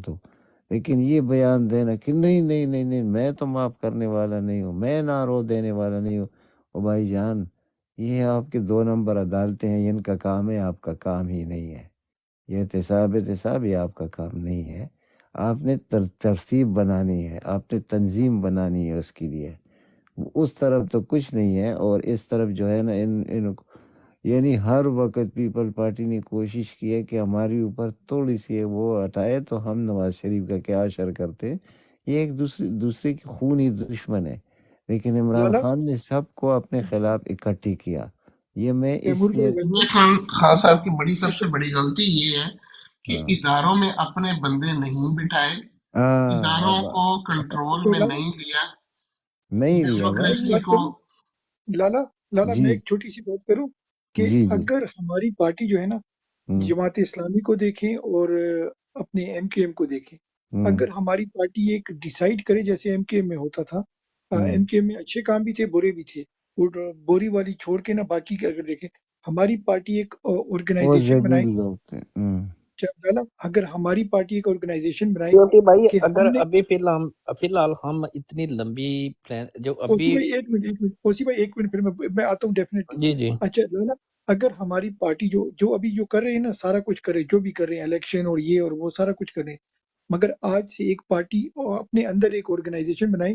تو لیکن یہ بیان دینا کہ نہیں نہیں نہیں نہیں میں تو معاف کرنے والا نہیں ہوں، میں نہ رو دینے والا نہیں ہوں، او بھائی جان یہ آپ کے 2 نمبر عدالتیں ہیں، ان کا کام ہے، آپ کا کام ہی نہیں ہے۔ یہ احتساب یہ آپ کا کام نہیں ہے۔ آپ نے ترتیب بنانی ہے، آپ نے تنظیم بنانی ہے اس کے لیے۔ اس طرف تو کچھ نہیں ہے، اور اس طرف جو ہے نا ان یعنی ہر وقت پیپل پارٹی نے کوشش کی ہے کہ ہماری اوپر تھوڑی سی وہ ہٹائے تو ہم نواز شریف کا کیا اشر کرتے۔ یہ ایک دوسرے کی خونی دشمن ہے، لیکن عمران لالا خان نے سب کو اپنے خلاف اکٹھی کیا۔ یہ میں اس تیمور لیے بھائی خان صاحب کی سب سے بڑی غلطی یہ ہے کہ ہاں اداروں میں اپنے بندے نہیں بٹھائے، اداروں کو کنٹرول تو میں لالا نہیں لیا، نہیں لیا میں ایک بھائی۔ ڈیموکریسی بات کو۔ کروں، لالا جی میں ایک چھوٹی سی بات کروں کہ جی جی اگر ہماری پارٹی جو ہے نا ہوں جماعت اسلامی کو دیکھیں اور اپنے ایم کیو ایم کو دیکھیں، ہوں اگر ہماری پارٹی ایک ڈیسائیڈ کرے جیسے ایم کیو ایم میں ہوتا تھا، ہوں ایم کیو ایم میں اچھے کام بھی تھے برے بھی تھے، اور بوری والی چھوڑ کے نا باقی کے اگر دیکھیں، ہماری پارٹی ایک وہ آرگنائزیشن بنائے، جدید لوگ تھے۔ لالا اگر ہماری پارٹی ایک آرگنائزیشن بنائے کیونکہ بھائی کہ اگر ہم نے، ابھی فی الحال ہم اتنی لمبی پلان جو اوسی ابھی، بھائی ایک منٹ پھر میں آتا ہوں ڈیفینیٹلی۔ جی جی اچھا لالا، اگر ہماری پارٹی جو ابھی جو کر رہے ہیں نا سارا کچھ کر رہے ہیں، جو بھی کر رہے ہیں الیکشن اور یہ اور وہ سارا کچھ کر رہے ہیں، مگر آج سے ایک پارٹی اپنے اندر ایک آرگنائزیشن بنائے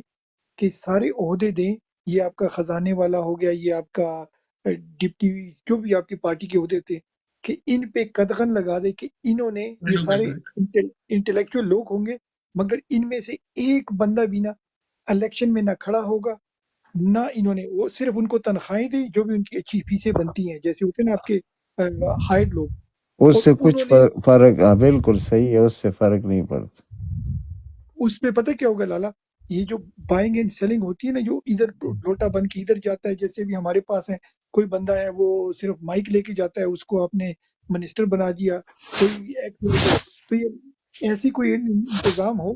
کہ سارے عہدے دیں، یہ آپ کا خزانے والا ہو گیا، یہ آپ کا ڈپٹی، جو بھی آپ کی پارٹی کے عہدے تھے، کہ ان پہ قدغن لگا دے کہ انہوں نے، یہ سارے انٹلیکچوئل لوگ ہوں گے، مگر ان میں سے ایک بندہ بھی نہ الیکشن میں نہ کھڑا ہوگا، نہ انہوں نے، وہ صرف ان کو تنخواہیں دی جو بھی ان کی اچھی فیسیں بنتی ہیں، جیسے ہوتے ہیں نا آپ کے ہائڈ لوگ، اس اور سے کچھ انہوں نے فرق، ہاں بالکل صحیح ہے، اس سے فرق نہیں پڑتا۔ اس پہ پتہ کیا ہوگا لالا، یہ جو بائنگ اینڈ سیلنگ ہوتی ہے نا، جو ادھر لوٹا بن کے ادھر جاتا ہے، جیسے بھی ہمارے پاس ہے، کوئی بندہ ہے وہ صرف مائک لے کے جاتا ہے، اس کو آپ نے منسٹر بنا دیا، کوئی ایکٹ لے کے، تو یہ ایسی کوئی انتظام ہو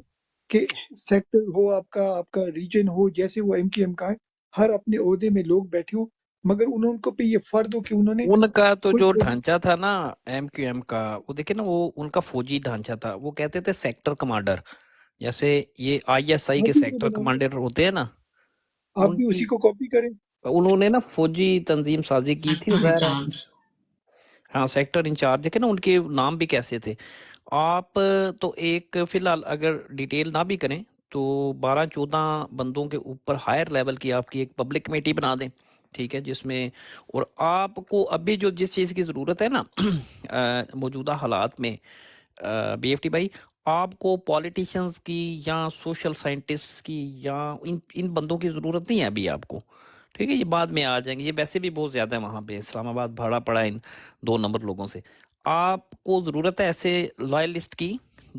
کہ سیکٹر ہو، آپ کا ریجن ہو، جیسے وہ ایم کیو ایم کا ہے، ہر اپنے عہدے میں لوگ بیٹھے ہوں، مگر انہوں کو پہ یہ فرض ہو کہ انہوں نے ان کا تو کوئی جو ڈھانچہ تھا نا ایم کیو ایم کا، وہ دیکھیں نا، وہ ان کا فوجی ڈھانچہ تھا، وہ کہتے تھے سیکٹر کمانڈر، جیسے یہ آئی ایس آئی آپ کے بھی سیکٹر بنانا، کمانڈر ہوتے ہیں نا، آپ ان بھی کی اسی کو کاپی کریں۔ انہوں نے نا فوجی تنظیم سازی کی تھی، سیکٹر ظاہر ہے، انچارج۔ ہاں سیکٹر انچارج، دیکھیں نا ان کے نام بھی کیسے تھے۔ آپ تو ایک فی الحال اگر ڈیٹیل نہ بھی کریں تو 12-14 بندوں کے اوپر ہائر لیول کی آپ کی ایک پبلک کمیٹی بنا دیں، ٹھیک ہے، جس میں، اور آپ کو ابھی جو جس چیز کی ضرورت ہے نا موجودہ حالات میں، بی ایف ٹی بھائی، آپ کو پولیٹیشنز کی یا سوشل سائنٹسٹ کی یا ان بندوں کی ضرورت نہیں ہے ابھی آپ کو، ٹھیک ہے، یہ بعد میں آ جائیں گے، یہ ویسے بھی بہت زیادہ ہے وہاں پہ، اسلام آباد بھاڑا پڑا ہے ان 2 نمبر لوگوں سے۔ آپ کو ضرورت ہے ایسے لائلسٹ کی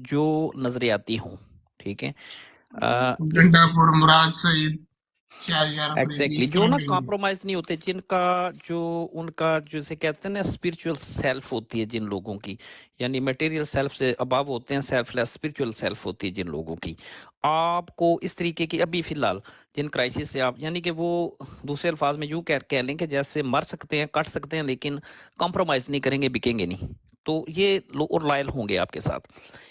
جو نظریاتی ہوں، ٹھیک ہے، اس گنڈا پور، مراد سعید، شہریار فریدی، ایگزیکٹلی اس جو طرح نا کے لوگ۔ کمپرومائز نہیں ہوتے، جن کا جو ان کا جسے کہتے ہیں نا اسپرچل سیلف ہوتی ہے جن لوگوں کی، یعنی میٹیریل سیلف سے اباو ہوتے ہیں، سیلف لیس اسپرچل سیلف ہوتی ہے جن لوگوں کی، آپ کو اس طریقے کی ابھی فی الحال جن کرائسس سے آپ، یعنی کہ وہ دوسرے الفاظ میں یوں کہہ لیں کہ جیسے مر سکتے ہیں، کٹ سکتے ہیں، لیکن کمپرومائز نہیں کریں گے، بکیں گے نہیں، تو یہ لوگ اور لائل ہوں گے آپ کے ساتھ۔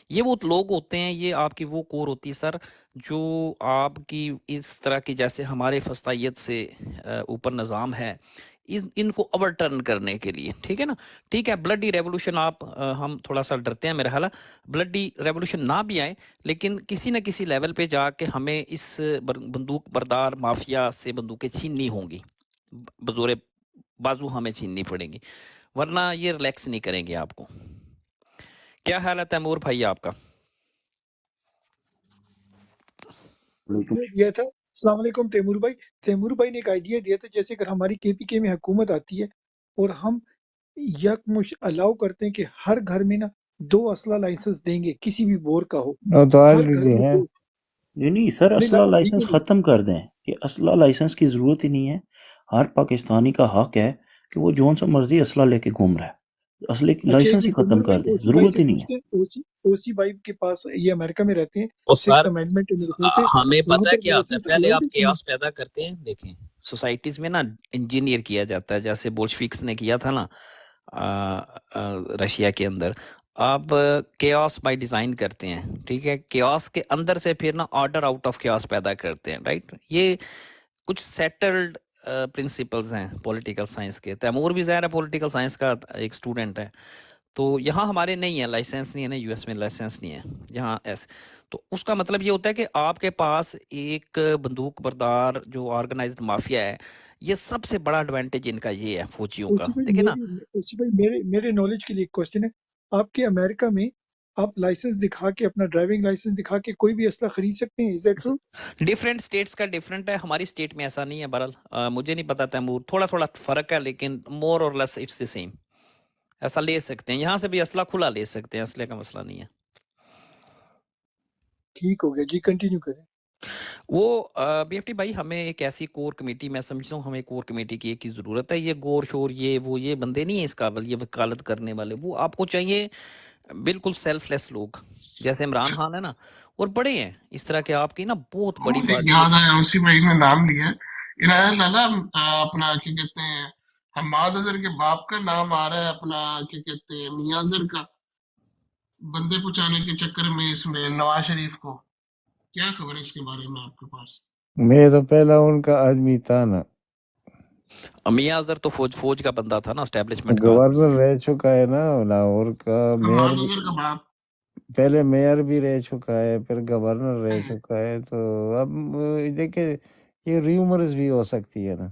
یہ وہ لوگ ہوتے ہیں، یہ آپ کی وہ کور ہوتی ہے سر، جو آپ کی اس طرح کی جیسے ہمارے فسطائیت سے اوپر نظام ہے، ان کو اوور ٹرن کرنے کے لیے، ٹھیک ہے نا، ٹھیک ہے، بلڈی ریولوشن آپ ہم تھوڑا سا ڈرتے ہیں میرا خیال ہے، بلڈی ریولوشن نہ بھی آئے، لیکن کسی نہ کسی لیول پہ جا کے ہمیں اس بندوق بردار مافیا سے بندوقیں چھیننی ہوں گی، بزور بازو ہمیں چھیننی پڑیں گی، ورنہ یہ ریلیکس نہیں کریں گے آپ کو۔ کیا حال ہے تیمور بھائی آپ کا؟ دیا تھا، السلام علیکم تیمور بھائی، تیمور بھائی نے ایک آئیڈیا دیا تھا، جیسے اگر ہماری کے پی کے میں حکومت آتی ہے اور ہم یکمش الاؤ کرتے ہیں کہ ہر گھر میں نا 2 اسلحہ لائسنس دیں گے، کسی بھی بور کا ہو، وہ تو ہر گھر آلریڈی میں ہے۔ 2، نہیں سر، نہیں اسلحہ لالا لائسنس دیکھیں، ختم کر دیں کہ اسلحہ لائسنس کی ضرورت ہی نہیں ہے۔ ہر پاکستانی کا حق ہے کہ وہ جون سا مرضی اسلحہ لے کے گھوم رہا ہے، اسلحہ اچھا ایک لائسنس ہی منٹ ختم تیمور بھائی، کر دیں، اوسی بھائی ضرورت سے ہی نہیں ہے۔ پوچھتے ہیں، اوسی بھائی کے پاس، یہ امریکہ میں رہتے ہیں، اور 6 سر امینڈمنٹ میرے خیال سے ہمیں وہاں پتہ ہے پر کیا ہوتا ہے، لائسنس پہلے الاؤڈ آپ ہے کہ نہیں؟ کیاس پیدا کرتے ہیں، دیکھیں سوسائٹیز میں نا انجینئر کیا جاتا ہے، جیسے بولشفکس نے کیا تھا نا رشیا کے اندر، آپ کیوس بائی ڈیزائن کرتے ہیں، ٹھیک ہے، کیوس کے اندر سے پھر نا آرڈر آؤٹ آف کیوس پیدا کرتے ہیں، رائٹ. یہ کچھ سیٹلڈ پرنسپلز ہیں پولیٹیکل سائنس کے. تیمور بھی ظاہر ہے پولیٹیکل سائنس کا ایک اسٹوڈنٹ ہے. تو یہاں ہمارے نہیں ہے، لائسنس نہیں ہے نا، یو ایس میں لائسنس نہیں ہے یہاں ایس. تو اس کا مطلب یہ ہوتا ہے کہ آپ کے پاس ایک بندوق بردار جو آرگنائزڈ مافیا ہے، یہ سب سے بڑا ایڈوانٹیج ان کا یہ ہے فوجیوں کا. دیکھیں نا، اسی بھائی میرے نالج کے لیے ایک کوشچن ہے. آپ کے امریکہ میں آپ لائسنس دکھا کے، اپنا ڈرائیونگ لائسنس دکھا کے کوئی بھی اسلحہ خرید سکتے ہیں؟ Is that true? Different states کا ڈفرینٹ ہے، ہماری اسٹیٹ میں ایسا نہیں ہے. بہرحال مجھے نہیں پتا تیمور، تھوڑا تھوڑا فرق ہے، لیکن مور اور لیس اٹس دی سیم. ایسا لے سکتے ہیں، یہاں سے بھی اسلحہ کھلا لے سکتے ہیں، اسلحے کا مسئلہ نہیں ہے. ٹھیک ہو گیا جی، کنٹینیو کریں. وہ بی ایف ٹی بھائی، ہمیں ایک ایسی کور کمیٹی، میں سمجھتا ہوں ہمیں کور کمیٹی کی ایک ہی ضرورت ہے. یہ گور شور یہ بندے نہیں ہیں اس قابل، یہ وکالت کرنے والے. وہ آپ کو چاہیے بالکل سیلف لیس لوگ، جیسے عمران خان ہے نا، اور بڑے ہیں اس طرح کے. آپ کی نا بہت بڑی مجھے پارٹی یاد آیا، اسی بھائی نے نام لیا عنایت لالا. اپنا کیا کہتے ہیں، حماد اظہر کے باپ کا نام آ رہا ہے، اپنا کیا کہتے ہیں، میاں اظہر کا، بندے پہنچانے کے چکر میں اس میں نواز شریف کو. کیا خبر ہے اس کے بارے میں آپ کے پاس؟ میں تو پہلا ان کا آدمی تھا نا، میاں اظہر تو فوج کا بندہ تھا نا، اسٹیبلشمنٹ کا. گورنر رہ چکا ہے نا لاہور کا، میئر حماد بھی، اظہر کا باپ. پہلے میئر بھی رہ چکا ہے، پھر گورنر رہ چکا ہے. تو اب دیکھیں، یہ ریومرز بھی ہو سکتی ہے نا.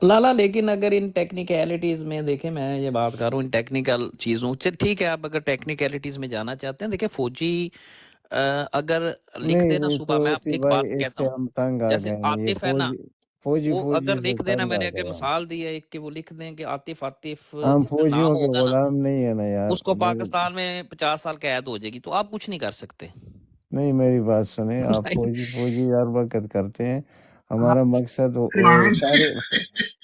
لالا لیکن اگر ان ٹیکنیکلٹیز میں دیکھیں، میں یہ بات کر رہا ہوں ان ٹیکنیکل چیزوں سے، ٹھیک ہے آپ اگر ٹیکنیکلٹیز میں جانا چاہتے ہیں، دیکھیں فوجی اگر لکھ نہیں دینا نہیں صبح، تو میں آپ کو اسی ایک بھائی، بات اس کہتا سے ہوں، ہم تنگ آ جیسے گئے ہیں. یہ عاطف ہے نا، فوجی وہ اگر سے لکھ دینا، تنگ میں آ نے ایک گئے ہم. مثال دی ہے ایک کہ وہ لکھ دیں کہ عاطف ہم جس کا نام فوجیوں کے ہوگا نا، غلام نہیں ہے نا یار. اس کو پاکستان میں 50 سال قید ہو جائے گی، تو آپ کچھ نہیں کر سکتے. نہیں، میری بات سنیں آپ. فوجی ہر وقت کرتے ہیں. ہمارا مقصد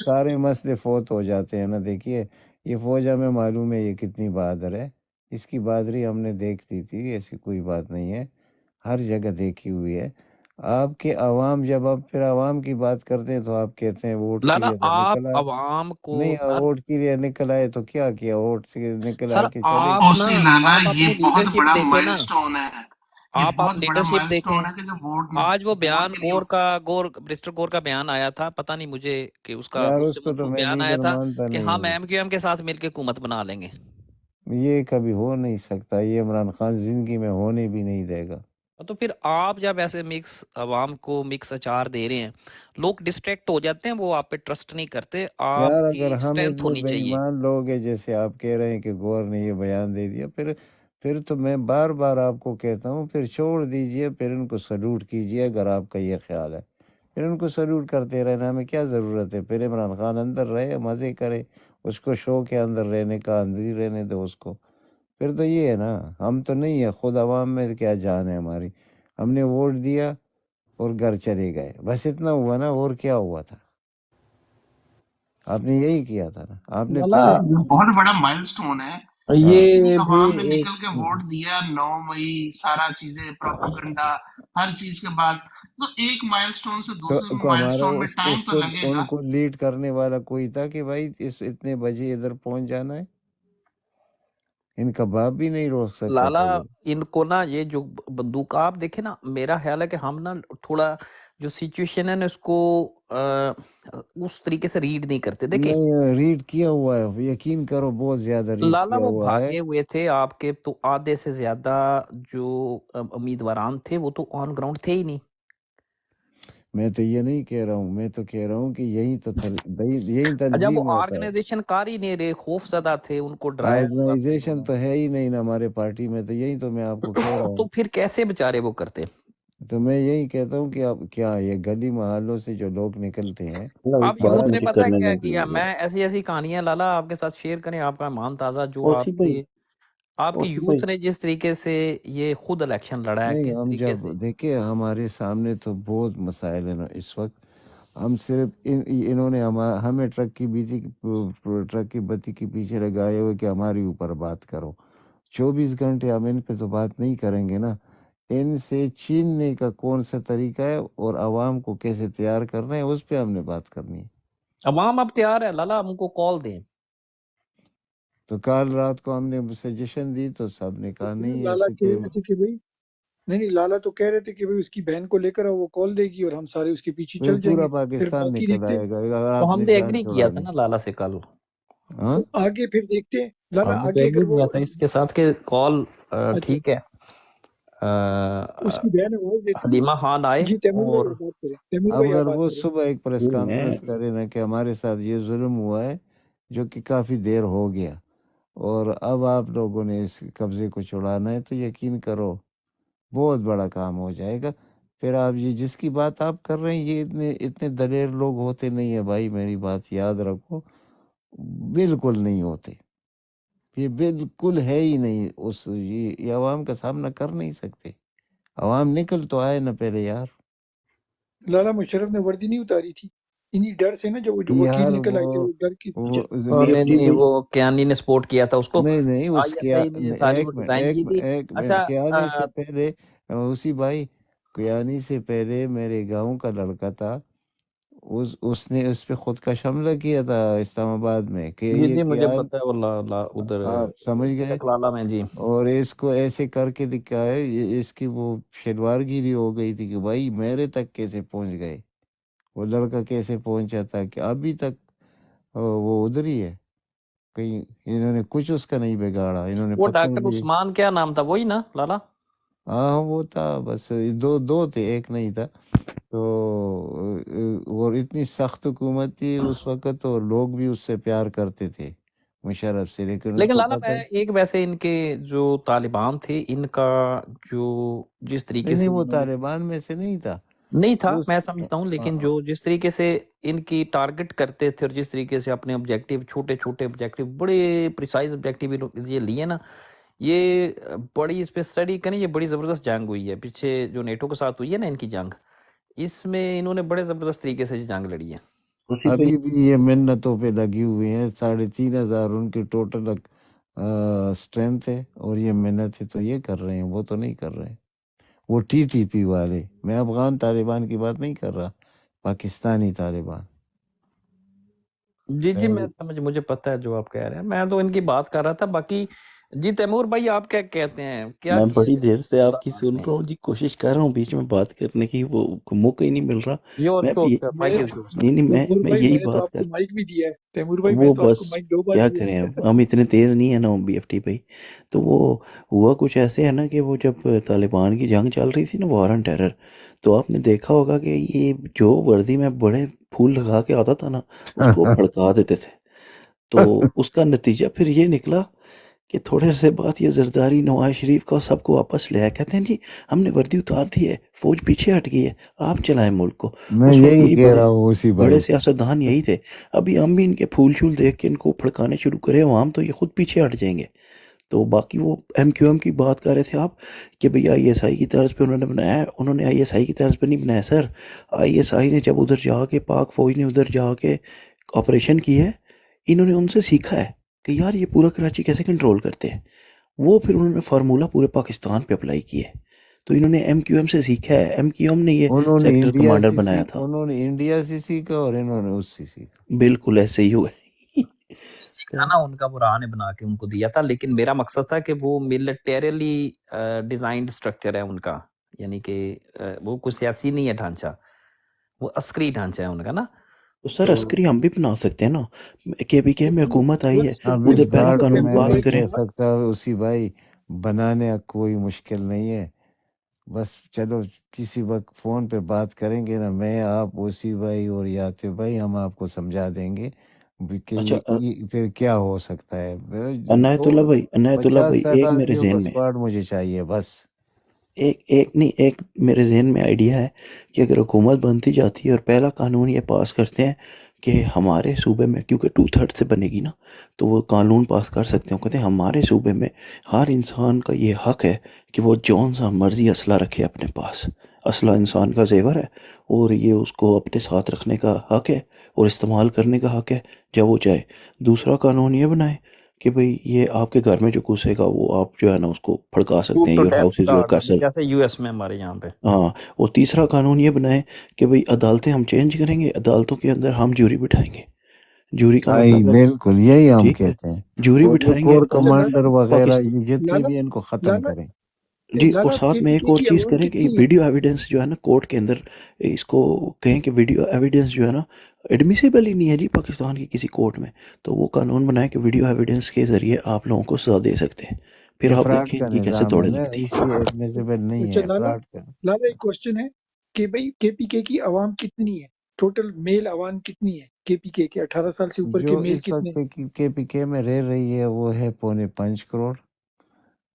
سارے مسئلے فوت ہو جاتے ہیں نا. دیکھیے، یہ فوج ہمیں معلوم ہے یہ کتنی بہادر ہے، اس کی بہادری ہم نے دیکھ لی تھی، ایسی کوئی بات نہیں ہے، ہر جگہ دیکھی ہوئی ہے. آپ کے عوام، جب آپ پھر عوام کی بات کرتے ہیں تو آپ کہتے ہیں ووٹ کے لالا لیے تو آپ نکل آئے. عوام کو نہیں، سر ووٹ کے لیے نکل آئے تو کیا کیا؟ ووٹ نکل آ کے چلے آپ نا، اوسی لالا، آپ یہ اپنی بہت لیڈرشپ بڑا دیکھیں نا، مائل سٹون ہے. یہ آپ بہت بڑا لیڈرشپ مائل دیکھیں. سٹون ہے کہ جو آج وہ ووٹ بیان کے لیے مسٹر گور کا بیان آیا تھا، پتہ نہیں مجھے کہ اس کا یار. اس اس سے کو تو منسوب میں بیان آیا لیڈر تھا مانتا کہ نہیں ہم ہوں. ایم کیو ایم کے ساتھ مل کے حکومت بنا لیں گے. یہ کبھی ہو نہیں سکتا، یہ عمران خان زندگی میں ہونے بھی نہیں دے گا. تو پھر آپ جب ایسے مکس عوام کو مکس اچار دے رہے ہیں، لوگ ڈسٹریکٹ ہو جاتے ہیں، وہ آپ پہ ٹرسٹ نہیں کرتے. آپ یار کی اگر ہم اسٹرینتھ اتنے ہونی بے چاہیے. ایمان لوگ ہیں جیسے آپ کہہ رہے ہیں کہ گور نے یہ بیان دے دیا، پھر تو میں بار بار آپ کو کہتا ہوں، پھر چھوڑ دیجئے، پھر ان کو سلوٹ کیجئے اگر آپ کا یہ خیال ہے. پھر ان کو سلوٹ کرتے رہنا ہمیں کیا ضرورت ہے؟ پھر عمران خان اندر رہے، مزے کرے، اس کو شو کے اندر رہنے کا، اندر ہی رہنے دو اس کو. پھر تو یہ ہے نا، ہم تو نہیں ہے، خود عوام میں کیا جان ہے ہماری. ہم نے ووٹ دیا اور گھر چلے گئے، بس اتنا ہوا نا. اور کیا ہوا تھا؟ آپ نے یہی کیا تھا نا. آپ نے لالا پہلے یہ بہت بڑا مائل سٹون ہے. یہ بھی عوام نے ایک نکل کے ووٹ دیا 9 مئی، سارا چیزیں پروپیگنڈا ہر چیز کے بعد. تو ایک مائل سٹون سے دوسرے تو مائل ہمارا سٹون میں ٹائم تو لگے ان گا. کو لیڈ کرنے والا کوئی تھا کہ بھائی اتنے بجے ادھر پہنچ جانا ہے؟ ان کا باپ بھی نہیں روک سکتا لالا تھا یہ. ان کو نا، یہ جو بندوق آپ دیکھیں نا، میرا خیال ہے کہ ہم نا تھوڑا جو سچویشن ہے نا، اس کو اس طریقے سے ریڈ نہیں کرتے. دیکھیں نہیں، ریڈ کیا ہوا ہے، یقین کرو، بہت زیادہ ریڈ لالا، کیا وہ ہوا ہے. بھاگے ہوئے تھے آپ کے تو آدھے سے زیادہ جو امیدواران تھے وہ تو آن گراؤنڈ تھے ہی نہیں. میں تو یہ نہیں کہہ رہا ہوں، میں تو کہہ رہا ہوں کہ یہی جب وہ تنظیم ہوتا ہے. آرگنائزیشن کار ہی نہیں رہے، خوف زدہ تھے، ان کو ڈرایا ہوا تھے آرگنائزیشن لوگوں تو ہے ہی نہیں نا ہمارے پارٹی میں، تو یہی تو میں آپ کو کہہ رہا تو ہوں. پھر کیسے بیچارے وہ کرتے؟ تو میں یہی کہتا ہوں کہ اب کیا یہ گلی محلوں سے جو لوگ نکلتے ہیں. اللہ اب ایک بات یوتھ نے مجھے پتہ ہے کرنے کیا دیں کیا، پلیز. میں ایسی کہانیاں لالا آپ کے ساتھ شیئر کریں، آپ کا مان تازہ، جو اوسی بھائی، آپ کی اوسی بھائی، یوتھ نے جس طریقے سے یہ خود الیکشن لڑا ہے، نہیں، کس ہم طریقے جب سے. دیکھیں ہمارے سامنے تو بہت مسائل ہیں نا اس وقت. ہم صرف انہوں نے ہمیں ٹرک کی بتی کے پیچھے لگائے ہوئے کہ ہمارے اوپر بات کرو. 24 گھنٹے ہم ان پہ تو بات نہیں کریں گے نا. ان سے چھیننے کا کون سا طریقہ ہے اور عوام کو کیسے تیار کرنا ہے، اس پہ ہم نے بات کرنی ہے. عوام اب تیار ہے لالا، ہم کو کال دیں. तो कल रात को हमने सजेशन दी तो सब ने कहा नहीं लाला ऐसे कह कोई रहे थे कि भाई नहीं, लाला तो कह रहे थे कि भाई उसकी बहन को लेकर आओ, वो कॉल देगी और हम सारे उसके पीछे फिर चल पूरा जाएंगे, फिर पाकिस्तान बाकी निकल देखते हैं। आएगा अगर तो आपने हमने जान एग्री छुड़ा किया था ली। ना लाला से कल, हाँ आगे फिर देखते हैं लाला, हमने तो आगे एग्री अगर वो किया था इसके साथ के कॉल अच्छा, ठीक है उसकी बहन आवाज देती है। हलीमा खान आए जी तैमूर भाई और आप बात करें, तैमूर अब भाई आप अगर बात वो करें। सुबह एक प्रेस वो कॉन्फ्रेंस मैं करे ना कि हमारे साथ ये जुल्म हुआ है जो कि काफ़ी देर हो गया और अब आप लोगों ने इस कब्जे को छुड़ाना है, तो यकीन करो बहुत बड़ा काम हो जाएगा। फिर आप ये जिसकी बात आप कर रहे हैं, ये इतने इतने दलेर लोग होते नहीं है भाई, मेरी बात याद रखो, बिल्कुल नहीं होते। ये बिल्कुल है ही नहीं, उस ये अवाम का सामना कर नहीं सकते। अवाम निकल तो आए ना पहले यार। लाला मुशर्रफ ने वर्दी नहीं उतारी थी इन्हीं डर से ना, जो वकील यार निकल आए थे, वो डर की। वो और नहीं बीएफटी नहीं भाई वो कियानी ने सपोर्ट किया था उसको, नहीं नहीं आईएसआई ने सारी वो डिजाइन की थी। एक अच्छा मिनट कियानी से पहले उसी भाई कियानी से पहले मेरे गांव का लड़का था, उसने उस पे खुद का हमला किया था इस्लामाबाद में कि जी ये जी मुझे कियान, पता है वो उधर आप समझ गए। टकलाला में जी। और इसको ऐसे करके दिखाया, इसकी वो शलवारगिरी हो गई थी कि भाई मेरे तक कैसे पहुंच गए, वो लड़का कैसे पहुंचा था कि अभी तक वो उधर ही है कहीं, इन्होंने कुछ उसका नहीं बिगाड़ा, इन्होंने वो पकड़ डॉक्टर लिए। उस्मान क्या नाम था, वही ना लाला? हाँ वो था, बस दो दो थे, एक नहीं था। तो और इतनी सख्त हुकूमत थी उस वक्त और लोग भी उससे प्यार करते थे मुशर्रफ से, लेकिन लेकिन उसको लाला पता मैं एक वैसे इनके जो तालिबान थे इनका जो जिस तरीके नहीं से वो इन्होंने तालिबान में से नहीं था नहीं था वो मैं समझता हूँ, लेकिन जो जिस तरीके से इनकी टारगेट करते थे और जिस तरीके से अपने ऑब्जेक्टिव छोटे छोटे ऑब्जेक्टिव बड़े प्रिसाइज ऑब्जेक्टिव ये लिए ना, ये बड़ी इस पे स्टडी करें, ये बड़ी ज़बरदस्त जंग हुई है पीछे जो नेटो के साथ हुई है ना इनकी जंग, इसमें इन्होंने बड़े ज़बरदस्त तरीके से ये जंग लड़ी है। उसी भाई अभी भी ये मिन्नतों पे लगी हुई हैं। 3,500 उनकी टोटल स्ट्रेंथ है और ये मिन्नत है तो ये कर रहे हैं, वो तो नहीं कर रहे हैं। वो टीटीपी वाले, मैं अफगान तालिबान की बात नहीं कर रहा, पाकिस्तानी तालिबान। जी जी मैं तैमूर समझ, मुझे पता है जो आप कह रहे हैं, मैं तो इनकी बात कर रहा था। बाकी जी तैमूर भाई आप क्या कहते हैं, क्या मैं किया बड़ी देर से जाए आपकी सुन तालिबान रहा हूँ जी, कोशिश कर रहा हूँ बीच में बात करने की, वो मौका ही नहीं मिल रहा। में? योर मैं शो भी माइक मैं इज योर्स। नहीं नहीं तैमूर मैं भाई यही मैंने तो बात आपको कर, माइक भी दिया है, तैमूर भाई वो मैं तो आपको बस माइक 2 बार क्या दिया करें, है। हम इतने तेज नहीं है ना बीएफटी भाई। तो वो हुआ कुछ ऐसे है ना कि वो जब तालिबान की जंग चल रही थी ना, वॉर ऑन टेरर, तो आपने देखा होगा कि ये जो वर्दी में बड़े फूल लगा के आता था ना, उसको भड़का देते थे। तो उसका नतीजा फिर ये निकला कि थोड़े अरसे बाद ये जरदारी नवाज शरीफ का सबको वापस ले आया, कहते हैं जी हमने वर्दी उतार दी है, फौज पीछे हट गई है, आप चलाएं मुल्क को। मैं उस वक्त यही यही कह बड़े रहा हूँ उसी बड़े भाई। सियासतदान यही थे। अभी हम भी इनके फूल शूल देख के इनको फड़काने शुरू करें आवाम, तो ये खुद पीछे हट जाएंगे। तो बाकी वो MQM की बात कर रहे थे आप कि भाई ISI की तर्ज पे उन्होंने बनाया है, उन्होंने ISI की तर्ज पे नहीं बनाया सर। ISI ने जब उधर जाके, पाक फौज ने उधर जाके ऑपरेशन किया है, इन्होंने उनसे सीखा है कि यार ये पूरा कराची कैसे कंट्रोल करते हैं। वो फिर उन्होंने फार्मूला पूरे पाकिस्तान पे अप्लाई किया है। तो इन्होंने MQM से सीखा है, MQM ने ये सेक्टर कमांडर बनाया था। उन्होंने इंडिया से सीखा और इन्होंने उससे सीखा। बिल्कुल ऐसे ही हुआ है। सीखा ना उनका बुरहान ने बना के उनको दिया था, लेकिन मेरा मकसद था कि वो मिलिटरीली डिजाइंड स्ट्रक्चर है उनका, यानी कि वो कुछ सियासी नहीं है ढांचा, वो अस्करी ढांचा है उनका ना। तो सर तो अस्करी हम भी बना सकते हैं ना, KPK में हुकूमत आई है, बस अब इस उधर पहला बात को कानून मैं तैमूर पास नहीं भाई करें। कह सकता उसी भाई, बनाने का कोई मुश्किल नहीं है, बस चलो किसी वक्त फ़ोन पे बात करेंगे ना, मैं आप उसी भाई और याते भाई, हम आपको समझा देंगे कि अच्छा ये फिर क्या हो सकता है। अनायतुल्ला दो भाई, अनायतुल्ला 50-60 भाई, एक मेरे आदमियों जहन का में स्क्वाड मुझे चाहिए बस। एक मेरे जहन में आइडिया है कि अगर हुकूमत बनती जाती है और पहला कानून ये पास करते हैं कि हमारे सूबे में, क्योंकि 2/3 से बनेगी ना, तो वो कानून पास कर सकते हैं। कहते हैं हमारे सूबे में हर इंसान का ये हक है कि वो जौन सा मर्जी असला रखे अपने पास। असला इंसान का जेवर है और ये उसको अपने साथ रखने का हक है और इस्तेमाल करने का हक है जब वो चाहे। दूसरा कानून ये बनाए कि भाई ये आपके घर में जो घुसेगा वो आप जो है ना उसको फड़का सकते हैं, your house is your castle. जैसे यूएस में हमारे यहाँ पे हाँ, और तीसरा कानून ये बनाए कि भाई अदालतें हम चेंज करेंगे, अदालतों के अंदर हम ज्यूरी बिठाएंगे। जूरी का आई मतलब है, बिल्कुल यही हम ठीक है, कहते हैं। जूरी और जो बिठाएंगे कोर और अच्छा लाला कमांडर वगैरह पाकिस्तान ये जितने लाला भी इनको खत्म लाला करें। जी, और लाला साथ में एक केपीके और की चीज़ आवाम करें कि कितनी है? वीडियो एविडेंस जो है ना कोर्ट के अंदर इसको कहें कि वीडियो एविडेंस जो है ना एडमिसिबल ही नहीं है जी पाकिस्तान की किसी कोर्ट में, तो वो कानून बनाए कि वीडियो एविडेंस के ज़रिए आप लोगों को सज़ा दे सकते हैं, फिर ये आप फ्रॉड देखें का इनकी कैसे निज़ाम है दौड़े ना, लगती हैं। इसलिए एडमिसिबल नहीं अच्छा है, लाला फ्रॉड का। लाला एक क्वेश्चन है कि भाई केपीके की आवाम कितनी है? टोटल मेल आवाम कितनी है केपीके के? 18 साल से ऊपर के जो मेल इस कितने वक्त हैं? केपीके में रह रही है वो है 5.25 करोड़।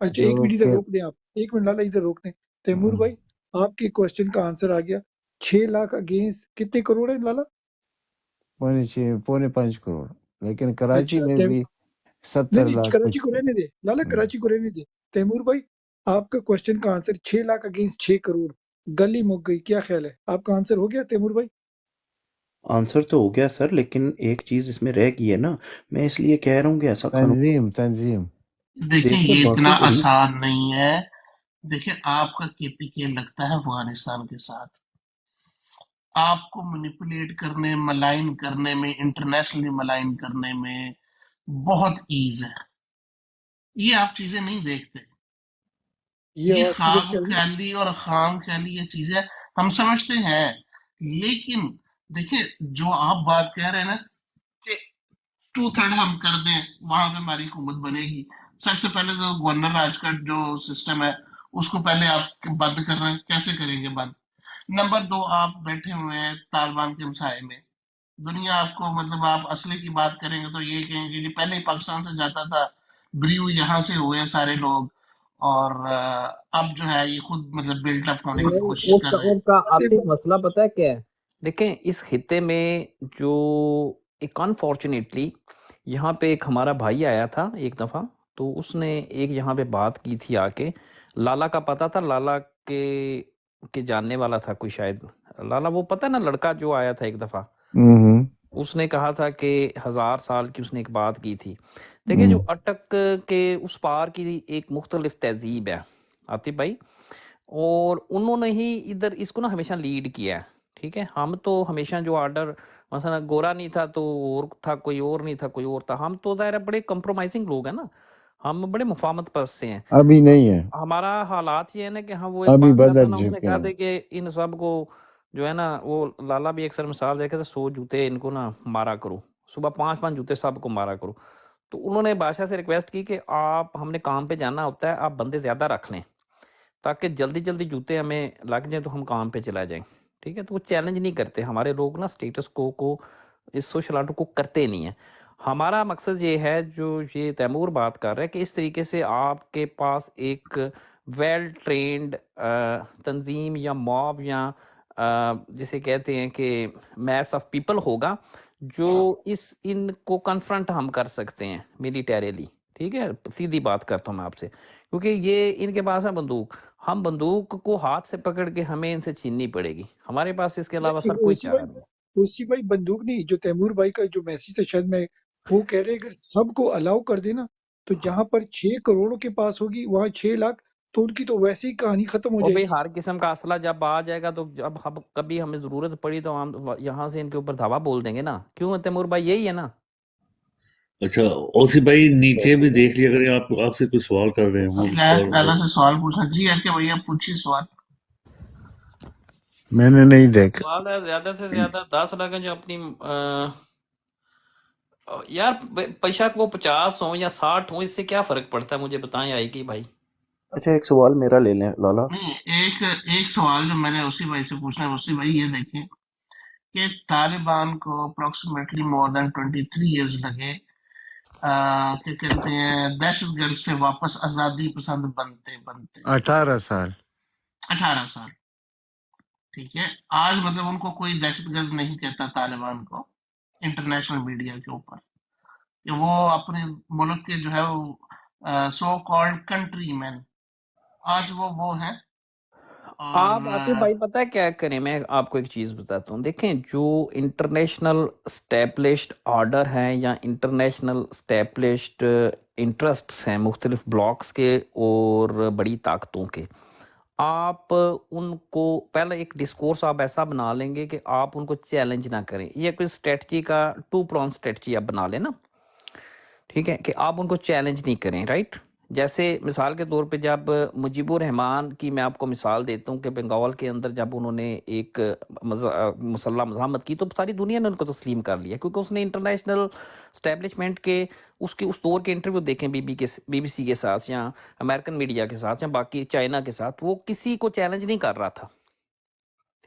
अच्छा एक जो मिनट इधर के रोक दें आप, एक मिनट लाला इधर रोक दें। तैमूर भाई आपके क्वेश्चन का आंसर आ गया। 6 लाख अगेंस्ट कितने करोड़ है लाला? 5.25 करोड़, लेकिन कराची अच्छा में भी नहीं 70 नहीं लाख कराची कुछ। को रहने दे लाला, कराची को रहने दे। तैमूर भाई आपका क्वेश्चन का आंसर 6 लाख अगेंस्ट 6 करोड़, गली मुक गई। क्या ख्याल है, आपका आंसर हो गया तैमूर भाई? आंसर तो हो गया सर, लेकिन एक चीज़ इसमें रह गई है ना, मैं इसलिए कह रहा हूँ कि ऐसा कानून तंजीम देखिए देखिए ये इतना बाकी पुलिस आसान नहीं है। देखिए आपका केपीके लगता है अफगानिस्तान के साथ, आपको मैनिपुलेट करने, मलाइन करने में, इंटरनेशनली मलाइन करने में बहुत ईज है। ये आप चीजें नहीं देखते। ये ये आवाज किधर खाम से आ रही है? ख्याली और खाम ख्याली ये चीजें हम समझते हैं, लेकिन देखिए जो आप बात कह रहे हैं ना कि 2/3 हम कर दें वहां पे हमारी हुकूमत बनेगी। सबसे पहले तो गवर्नर राज का जो सिस्टम है उसको पहले आप बंद कर रहे हैं, कैसे करेंगे बंद? नंबर 2, आप बैठे हुए हैं तालिबान के हमसाए में। दुनिया आपको मतलब आप असली की बात करेंगे तो ये कहेंगे कि पहले ही पाकिस्तान से जाता था, ब्रियू यहाँ से हुए हैं सारे लोग, और अब जो है ये खुद मतलब बिल्ट अप होने की नहीं, कोशिश कर उसका रहे हैं। उसका अरे आतिफ मसला पता है क्या है? देखें इस खित्ते में जो एक अनफॉर्चुनेटली यहाँ पे एक हमारा भाई आया था एक दफ़ा, तो उसने एक यहाँ पे बात की थी आके, लाला का पता था, लाला के जानने वाला था कोई शायद, लाला वो पता है ना लड़का जो आया था एक दफ़ा, उसने कहा था कि 1000 साल की उसने एक बात की थी। देखिए जो अटक के उस पार की एक मुख्तलिफ तहजीब है आतिफ भाई, और उन्होंने ही इधर इसको ना हमेशा लीड किया है। ठीक है, हम तो हमेशा जो आर्डर मसलन गोरा नहीं था तो और था, कोई और नहीं था कोई और था, हम तो ज़ाहिर है बड़े कंप्रोमाइजिंग लोग हैं ना, हम बड़े मुफाहमत पस्त से हैं। अभी नहीं है, हमारा हालात ये है ना कि हम वो एक अभी बादशाह था बदल ना, उसने चुके कहा हैं। था कि इन सब को जो है ना, वो लाला भी अक्सर मिसाल देखे थे, 100 जूते इनको ना मारा करो, सुबह 5-5 जूते सबको मारा करो। तो उन्होंने बादशाह से रिक्वेस्ट की कि आप, हमने काम पे जाना होता है, आप बंदे ज़्यादा रख लें ताकि जल्दी जल्दी जूते हमें लग जाएं तो हम काम पे चला जाएं। ठीक है, तो वो चैलेंज नहीं करते हमारे लोग ना, स्टेटस को इस सोशल आर्डर को करते नहीं है। हमारा मकसद ये है जो ये तैमूर बात कर रहा है कि इस तरीके से आपके पास एक वेल ट्रेंड तंजीम या मॉब या जिसे कहते हैं कि मैस ऑफ पीपल होगा जो इनको कन्फ्रंट हम कर सकते हैं मिलिटरीली। ठीक है, सीधी बात करता हूँ मैं आपसे, क्योंकि ये इनके पास है बंदूक, हम बंदूक को हाथ से पकड़ के हमें इनसे छीननी पड़ेगी, हमारे पास इसके अलावा नहीं सर कोई ओसी चारा भाई, नहीं। ओसी भाई बंदूक नहीं, जो तैमूर भाई का जो मैसेज था शायद मैं, वो कह रहे अगर सबको अलाउ कर देना तो जहां पर 6 करोड़ के पास होगी वहां 6 लाख, तो उनकी तो वैसे ही कहानी खत्म हो और भाई जाएगी। हर किस्म का असला जब आ जाएगा तो जब हम कभी हमें ज़रूरत पड़ी तो हम यहाँ से इनके ऊपर धावा बोल देंगे ना, क्यों तैमूर भाई, यही है ना। अच्छा, ओसी भाई नीचे भी देख लिया करें, आप आपसे कुछ सवाल कर रहे हैं, वो भी क्या सवाल लाला से सवाल पूछना जी है कि भैया पूछिए सवाल। मैंने नहीं देखा। सवाल है ज़्यादा से ज़्यादा 10 लाख जो अपनी यार बेशक वो 50 हो या 60 हो, इससे क्या फ़र्क पड़ता है, मुझे बताएं आएगी भाई। अच्छा एक सवाल मेरा ले लें लाला। नहीं, एक एक सवाल जो मैंने उसी भाई से पूछना है, उसी भाई ये देखें कि तालिबान को अप्रोक्सीमेटली मोर देन 23 इयर्स लगे क्या कहते हैं दहशतगर्द से वापस आजादी पसंद बनते बनते 18 साल। 18 साल। ठीक है, आज मतलब उनको कोई दहशतगर्द नहीं कहता तालिबान को इंटरनेशनल मीडिया के ऊपर, कि वो अपने मुल्क के जो है वो सो कॉल्ड कंट्री मैन, आज वो है। आप आतिफ और भाई पता है क्या करें, मैं आपको एक चीज़ बताता हूँ। देखें जो इंटरनेशनल स्टैब्लिश्ड ऑर्डर हैं या इंटरनेशनल स्टैब्लिश्ड इंटरेस्ट्स हैं मुख्तलिफ ब्लॉक्स के और बड़ी ताकतों के, آپ ان کو پہلے ایک ڈسکورس آپ ایسا بنا لیں گے کہ آپ ان کو چیلنج نہ کریں. یہ کوئی اسٹریٹجی کا 2 پرونگ اسٹریٹجی آپ بنا لیں نا، ٹھیک ہے، کہ آپ ان کو چیلنج نہیں کریں، رائٹ. جیسے مثال کے طور پہ جب مجیب الرحمان کی میں آپ کو مثال دیتا ہوں کہ بنگال کے اندر جب انہوں نے ایک مسلح مزاحمت کی تو ساری دنیا نے ان کو تسلیم کر لیا، کیونکہ اس نے انٹرنیشنل اسٹیبلشمنٹ کے اس دور کے انٹرویو دیکھیں بی بی سی کے ساتھ یا امریکن میڈیا کے ساتھ یا باقی چائنا کے ساتھ، وہ کسی کو چیلنج نہیں کر رہا تھا.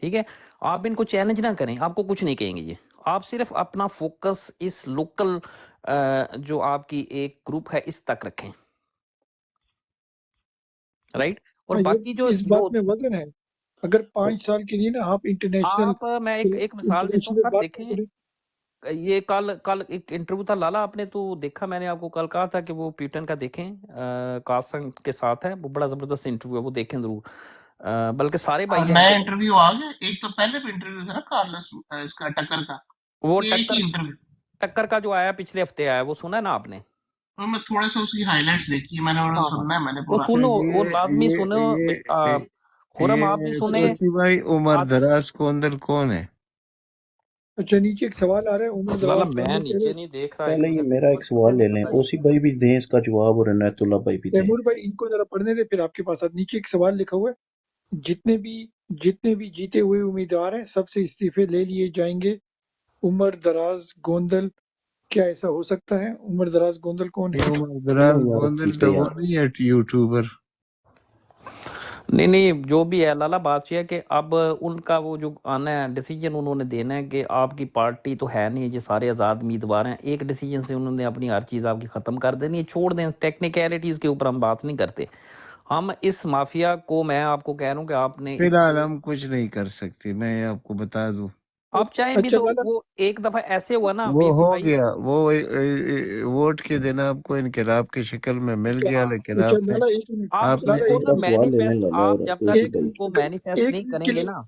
ٹھیک ہے، آپ ان کو چیلنج نہ کریں، آپ کو کچھ نہیں کہیں گے. یہ آپ صرف اپنا فوکس اس لوکل جو آپ کی ایک گروپ ہے اس تک رکھیں، رائٹ. اور ہاں، باقی جو اس بات میں وزن ہے. اگر 5 سال کے لیے نا آپ انٹرنیشنل آپ میں ایک مثال دیتا ہوں سر. بات دیکھیں کریں. یہ کل ایک انٹرویو تھا لالا، آپ نے تو دیکھا، میں نے آپ کو کل کہا تھا کہ وہ پیوٹن کا دیکھیں، کارسن کے ساتھ ہے، وہ بڑا زبردست انٹرویو ہے، وہ دیکھیں ضرور. بلکہ سارے اور بھائی نیا انٹرویو آ گیا. ایک تو پہلے بھی انٹرویو تھا نا کارلس اس کا ٹکر کا، وہ یہ ایک ہی انٹرویو. ٹکر کا جو آیا پچھلے ہفتے آیا، وہ سنا ہے نا آپ نے؟ اور میں تھوڑا سا اس کی ہائی لائٹس دیکھی ہے، میں نے انہوں ہاں ہاں، سننا ہے میں نے وہ پورا. اچھا سنو، وہ یہ لازمی سنو. یہ خرم آپ بھی یہ سنیں. اوسی بھائی عمر آپ دراز کوندل کون ہے؟ اچھا، نیچے ایک سوال آ رہا ہے. عمر لالا دراز میں کہہ نیچے رہے نہیں دیکھ رہا، ایک پہلے یہ منٹ میرا ایک سوال لے لیں، اوسی بھائی بھی دیں اس کا جواب اور عنایت اللہ بھائی بھی دیں. تیمور بھائی ان کو ذرا پڑھنے دے، پھر آپ کے پاس نیچے ایک سوال لکھا ہوا ہے. جتنے بھی جیتے ہوئے امیدوار ہیں سب سے استعفے لے لیے جائیں گے. عمر دراز گوندل، کیا ایسا ہو سکتا ہے؟ عمر دراز گوندل کون یہ ہے؟ عمر دراز نہیں یار گوندل ٹھیک ہے تو وہ یار. نہیں ہے یوٹیوبر. نہیں جو بھی ہے لالا، بات یہ ہے کہ اب ان کا وہ جو آنا ہے ڈیسیجن انہوں نے دینا ہے کہ آپ کی پارٹی تو ہے نہیں، یہ سارے آزاد امیدوار ہیں، ایک ڈیسیجن سے انہوں نے اپنی ہر چیز آپ کی ختم کر دینی ہے. چھوڑ دیں ٹیکنیکلٹیز کے اوپر، ہم بات نہیں کرتے. ہم اس مافیا کو، میں آپ کو کہہ رہا ہوں کہ آپ نے فی اس الحال کو، ہم کچھ نہیں کر سکتے، میں آپ کو بتا دوں. آپ چاہیں بھی اچھا تو لالا، وہ ایک دفعہ ایسے ہوا نا وہ بی پی ہو بھائی. گیا، وہ ووٹ کے دن آپ کو انقلاب کی شکل میں مل اچھا گیا، ہاں، لیکن اچھا آپ نے لالا، ایک منٹ. آپ اس نے لالا کو ایک نا دوسرا منٹ سوال لے لیں مینیفیسٹ، لالا اور آپ جب تک اوسی ایک بھائی. اس منٹ کو اگر مینیفیسٹ ایک نہیں منٹ کریں کے گے لیے. نا،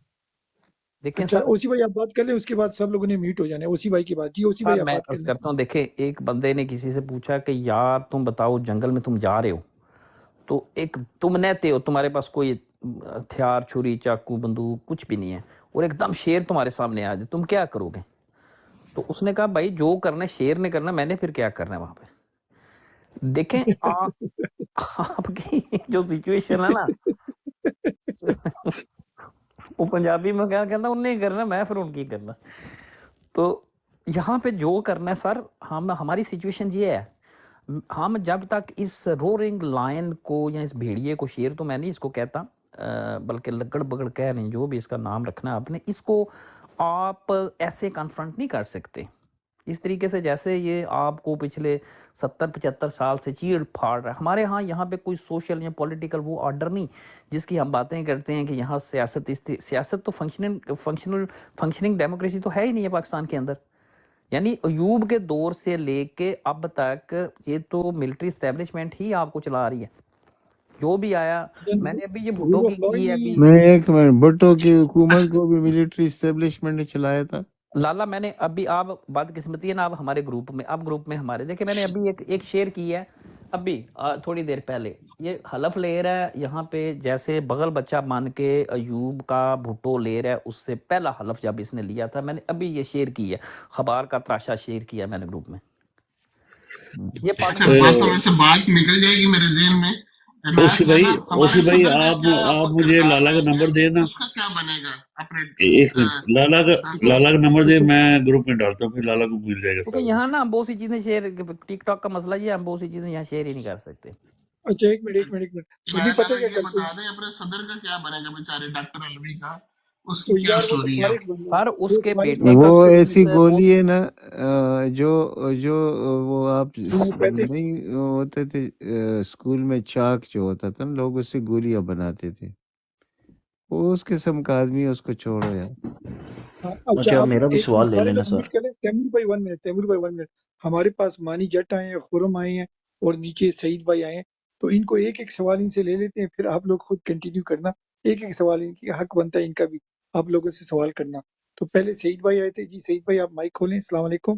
دیکھیں اچھا سر. اوسی بھائی آپ بات کر لیں، اس کے بعد سب لوگوں نے میوٹ ہو جانا ہے. اوسی بھائی کی بات. جی اوسی سر بھائی آپ میں بات کر عرض لیں. کرتا ہوں، دیکھیں ایک بندے نے کسی سے پوچھا کہ یار تم بتاؤ جنگل میں تم جا رہے ہو تو ایک تم نہتے ہو، تمہارے پاس کوئی ہتھیار، چھری، چاقو، بندوق کچھ بھی نہیں ہے، اور ایک دم شیر تمہارے سامنے آ جائے، تم کیا کرو گے؟ تو اس نے کہا بھائی جو کرنا ہے شیر نے کرنا، میں نے پھر کیا کرنا ہے وہاں پہ. دیکھیں آپ کی جو سچویشن ہے نا، وہ پنجابی میں کیا کہنا، ان نے کرنا، میں پھر ان کی کرنا. تو یہاں پہ جو کرنا ہے سر، ہماری سچویشن یہ ہے، ہم جب تک اس رورنگ لائن کو یا اس بھیڑیے کو، شیر تو میں نہیں اس کو کہتا، بلکہ لگڑ بگڑ کہہ رہے ہیں، جو بھی اس کا نام رکھنا ہے آپ نے، اس کو آپ ایسے کنفرنٹ نہیں کر سکتے اس طریقے سے جیسے یہ آپ کو پچھلے 70-75 سال سے چیڑ پھاڑ رہا ہے. ہمارے ہاں یہاں پہ کوئی سوشل یا پولیٹیکل وہ آرڈر نہیں جس کی ہم باتیں کرتے ہیں کہ یہاں سیاست تو فنکشننگ ڈیموکریسی تو ہے ہی نہیں ہے پاکستان کے اندر. یعنی ایوب کے دور سے لے کے اب تک یہ تو ملٹری اسٹیبلشمنٹ ہی آپ کو چلا رہی ہے. جو بھی آیا، میں نے ابھی یہ بھٹو رول کی آف لا ہی کی ہے نہیں ابھی. ہے. میں ایک منٹ، بھٹو کی حکومت کو بھی ملٹری اسٹیبلشمنٹ نے چلایا تھا. لالا میں نے ابھی، آپ بدقسمتی ہے نا، اب ہمارے گروپ میں، اب گروپ میں ہمارے دیکھیں، میں نے ابھی ایک شیئر کی ہے ابھی تھوڑی دیر پہلے. یہ حلف لے رہا ہے یہاں پہ جیسے بغل بچہ مان کے ایوب کا بھٹو لے رہا ہے، اس سے پہلا حلف جب اس نے لیا تھا. میں نے ابھی یہ شیئر کی ہے، خبر کا تراشا شیئر کیا میں نے گروپ میں. یہ اچھا پاکستان بات کے، تو ویسے بات نکل جائے گی میرے ذہن میں. اوسی عنایت بھائی، لالا، ہمارے اوسی بھائی صدر کا کیا آپ مجھے کردار لالا کا رہے گا، نمبر دیں نا. اس کا کیا بنے گا اپنے ایک منٹ، لالا کا نمبر دیں، میں گروپ میں ڈالتا ہوں، پھر لالا کو مل جائے گا کیونکہ سارا یہاں کچھ. نا ہم بہت سی چیزیں شیئر، ٹک ٹاک کا مسئلہ یہ ہے، ہم بہت سی چیزیں یہاں شیئر ہی نہیں کر سکتے. اچھا ایک منٹ. ابھی عنایت پتہ لالا کیا یہ کرتے بتا ہیں؟ دیں اپنے صدر کا کیا بنے گا بیچارے ڈاکٹر الوی کا، اس کی وہ کیا یار وہ تو سٹوری ہے. فارغ بندہ سر ہے، اس وہ کے فارغ بیٹے بندہ کا وہ ہے. ایسی کیس وہ، گولی ہے نا، جو وہ آپ ہومیوپیتھک. نہیں ہوتے تھے اسکول میں، چاک جو ہوتا تھا نا، لوگ اس سے گولیاں بناتے تھے. وہ اس قسم کا آدمی ہے، اس کو چھوڑو یار. اچھا اچھا آپ میرا بھی ایک منٹ، سوال لے سارے لینا لوگ سر. میوٹ کریں. تیمور بھائی 1 منٹ. تیمور بھائی 1 منٹ. ہمارے پاس مانی جٹ آئے ہیں، خرم آئے ہیں، اور نیچے سعید بھائی آئے ہیں. تو ان کو ایک ایک سوال ان سے لے لیتے ہیں، پھر آپ لوگ خود کنٹینیو کرنا. ایک ایک سوال ان کی حق بنتا ہے، ان کا بھی آپ لوگوں سے سوال کرنا. تو پہلے سعید بھائی آئے تھے. جی سعید بھائی آپ مائک کھولیں. السلام علیکم.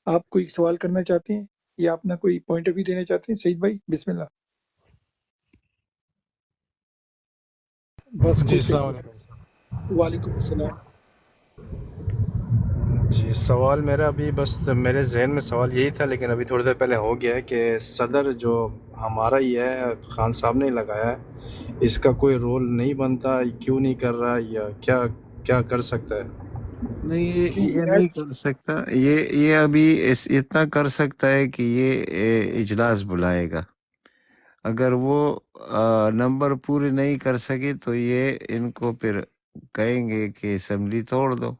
آپ کوئی سوال کرنا چاہتے ہیں یا اپنا کوئی پوائنٹ آف ویو دینا چاہتے ہیں؟ سعید بھائی بسم اللہ. बस जी कोशिश अस्सलाम करें। वालेकुम। वालेकुम अस्सलाम। जी सवाल मेरा अभी बस मेरे जहन में सवाल यही था, लेकिन अभी थोड़ी देर पहले हो गया है कि सदर जो हमारा ही है, खान साहब ने लगाया है, इसका कोई रोल नहीं बनता, क्यों नहीं कर रहा, या क्या क्या कर सकता है? नहीं, जी ये मैं नहीं कर सकता। ये अभी इतना कर सकता है कि ये इजलास बुलाएगा। अगर वो नंबर पूरे नहीं कर सके तो ये इनको फिर कहेंगे कि असेंबली तोड़ दो।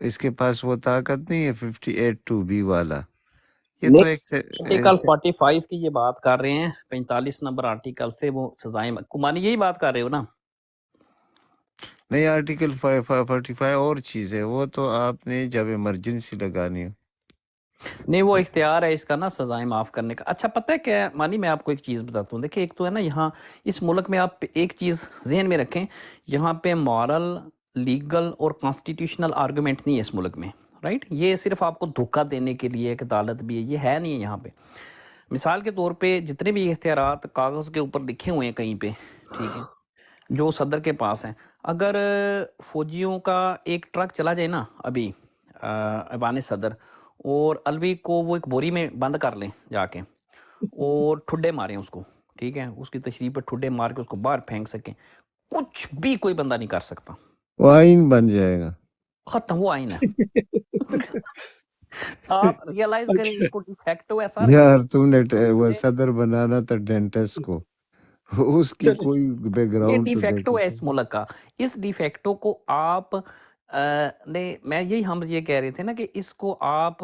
इसके पास वो ताकत नहीं है 58(2)B वाला। ये तो एक आर्टिकल 45 की ये बात कर रहे हैं, 45 नंबर आर्टिकल से वो सजाएं। कुमानी यही बात कर रहे हो ना? नहीं, आर्टिकल 45 और चीज है, वो तो आपने जब इमरजेंसी लगानी हो। नहीं, वो इख्तियार है इसका ना सजाएं माफ़ करने का। अच्छा पता है क्या मानी, मैं आपको एक चीज़ बताता हूँ। देखिए, एक तो है ना यहाँ इस मुल्क में आप एक चीज़ जहन में रखें, यहाँ पे मॉरल, लीगल और कॉन्स्टिट्यूशनल आर्गूमेंट नहीं है इस मुल्क में, राइट? ये सिर्फ आपको धोखा देने के लिए एक अदालत भी है, ये है नहीं है यहाँ पे। मिसाल के तौर पे जितने भी इख्तियारात कागज़ के ऊपर लिखे हुए हैं कहीं पे, ठीक है, जो सदर के पास हैं, अगर फौजियों का एक ट्रक चला जाए ना अभी ऐवान सदर, और अलवी को वो एक बोरी में बंद कर लें जाके और ठुड्डे मारें उसको, ठीक है, उसकी तशरीह पर ठुड्डे मार के उसको बाहर फेंक सकें, कुछ भी कोई बंदा नहीं कर सकता। वो आइन बन जाएगा। खत्म, वो आइन है। आप रियलाइज करें, अच्छा इसको डिफेक्टो है सर। यार तुमने इस मुल्क वो में सदर बनाना था डेंटिस्ट को, उसकी चले कोई ये बैकग्राउंड तो डिफेक्टो देखो। है इस मुल्क का। इस डिफेक्टो को आप ने मैं यही हम ये कह रहे थे ना कि इसको आप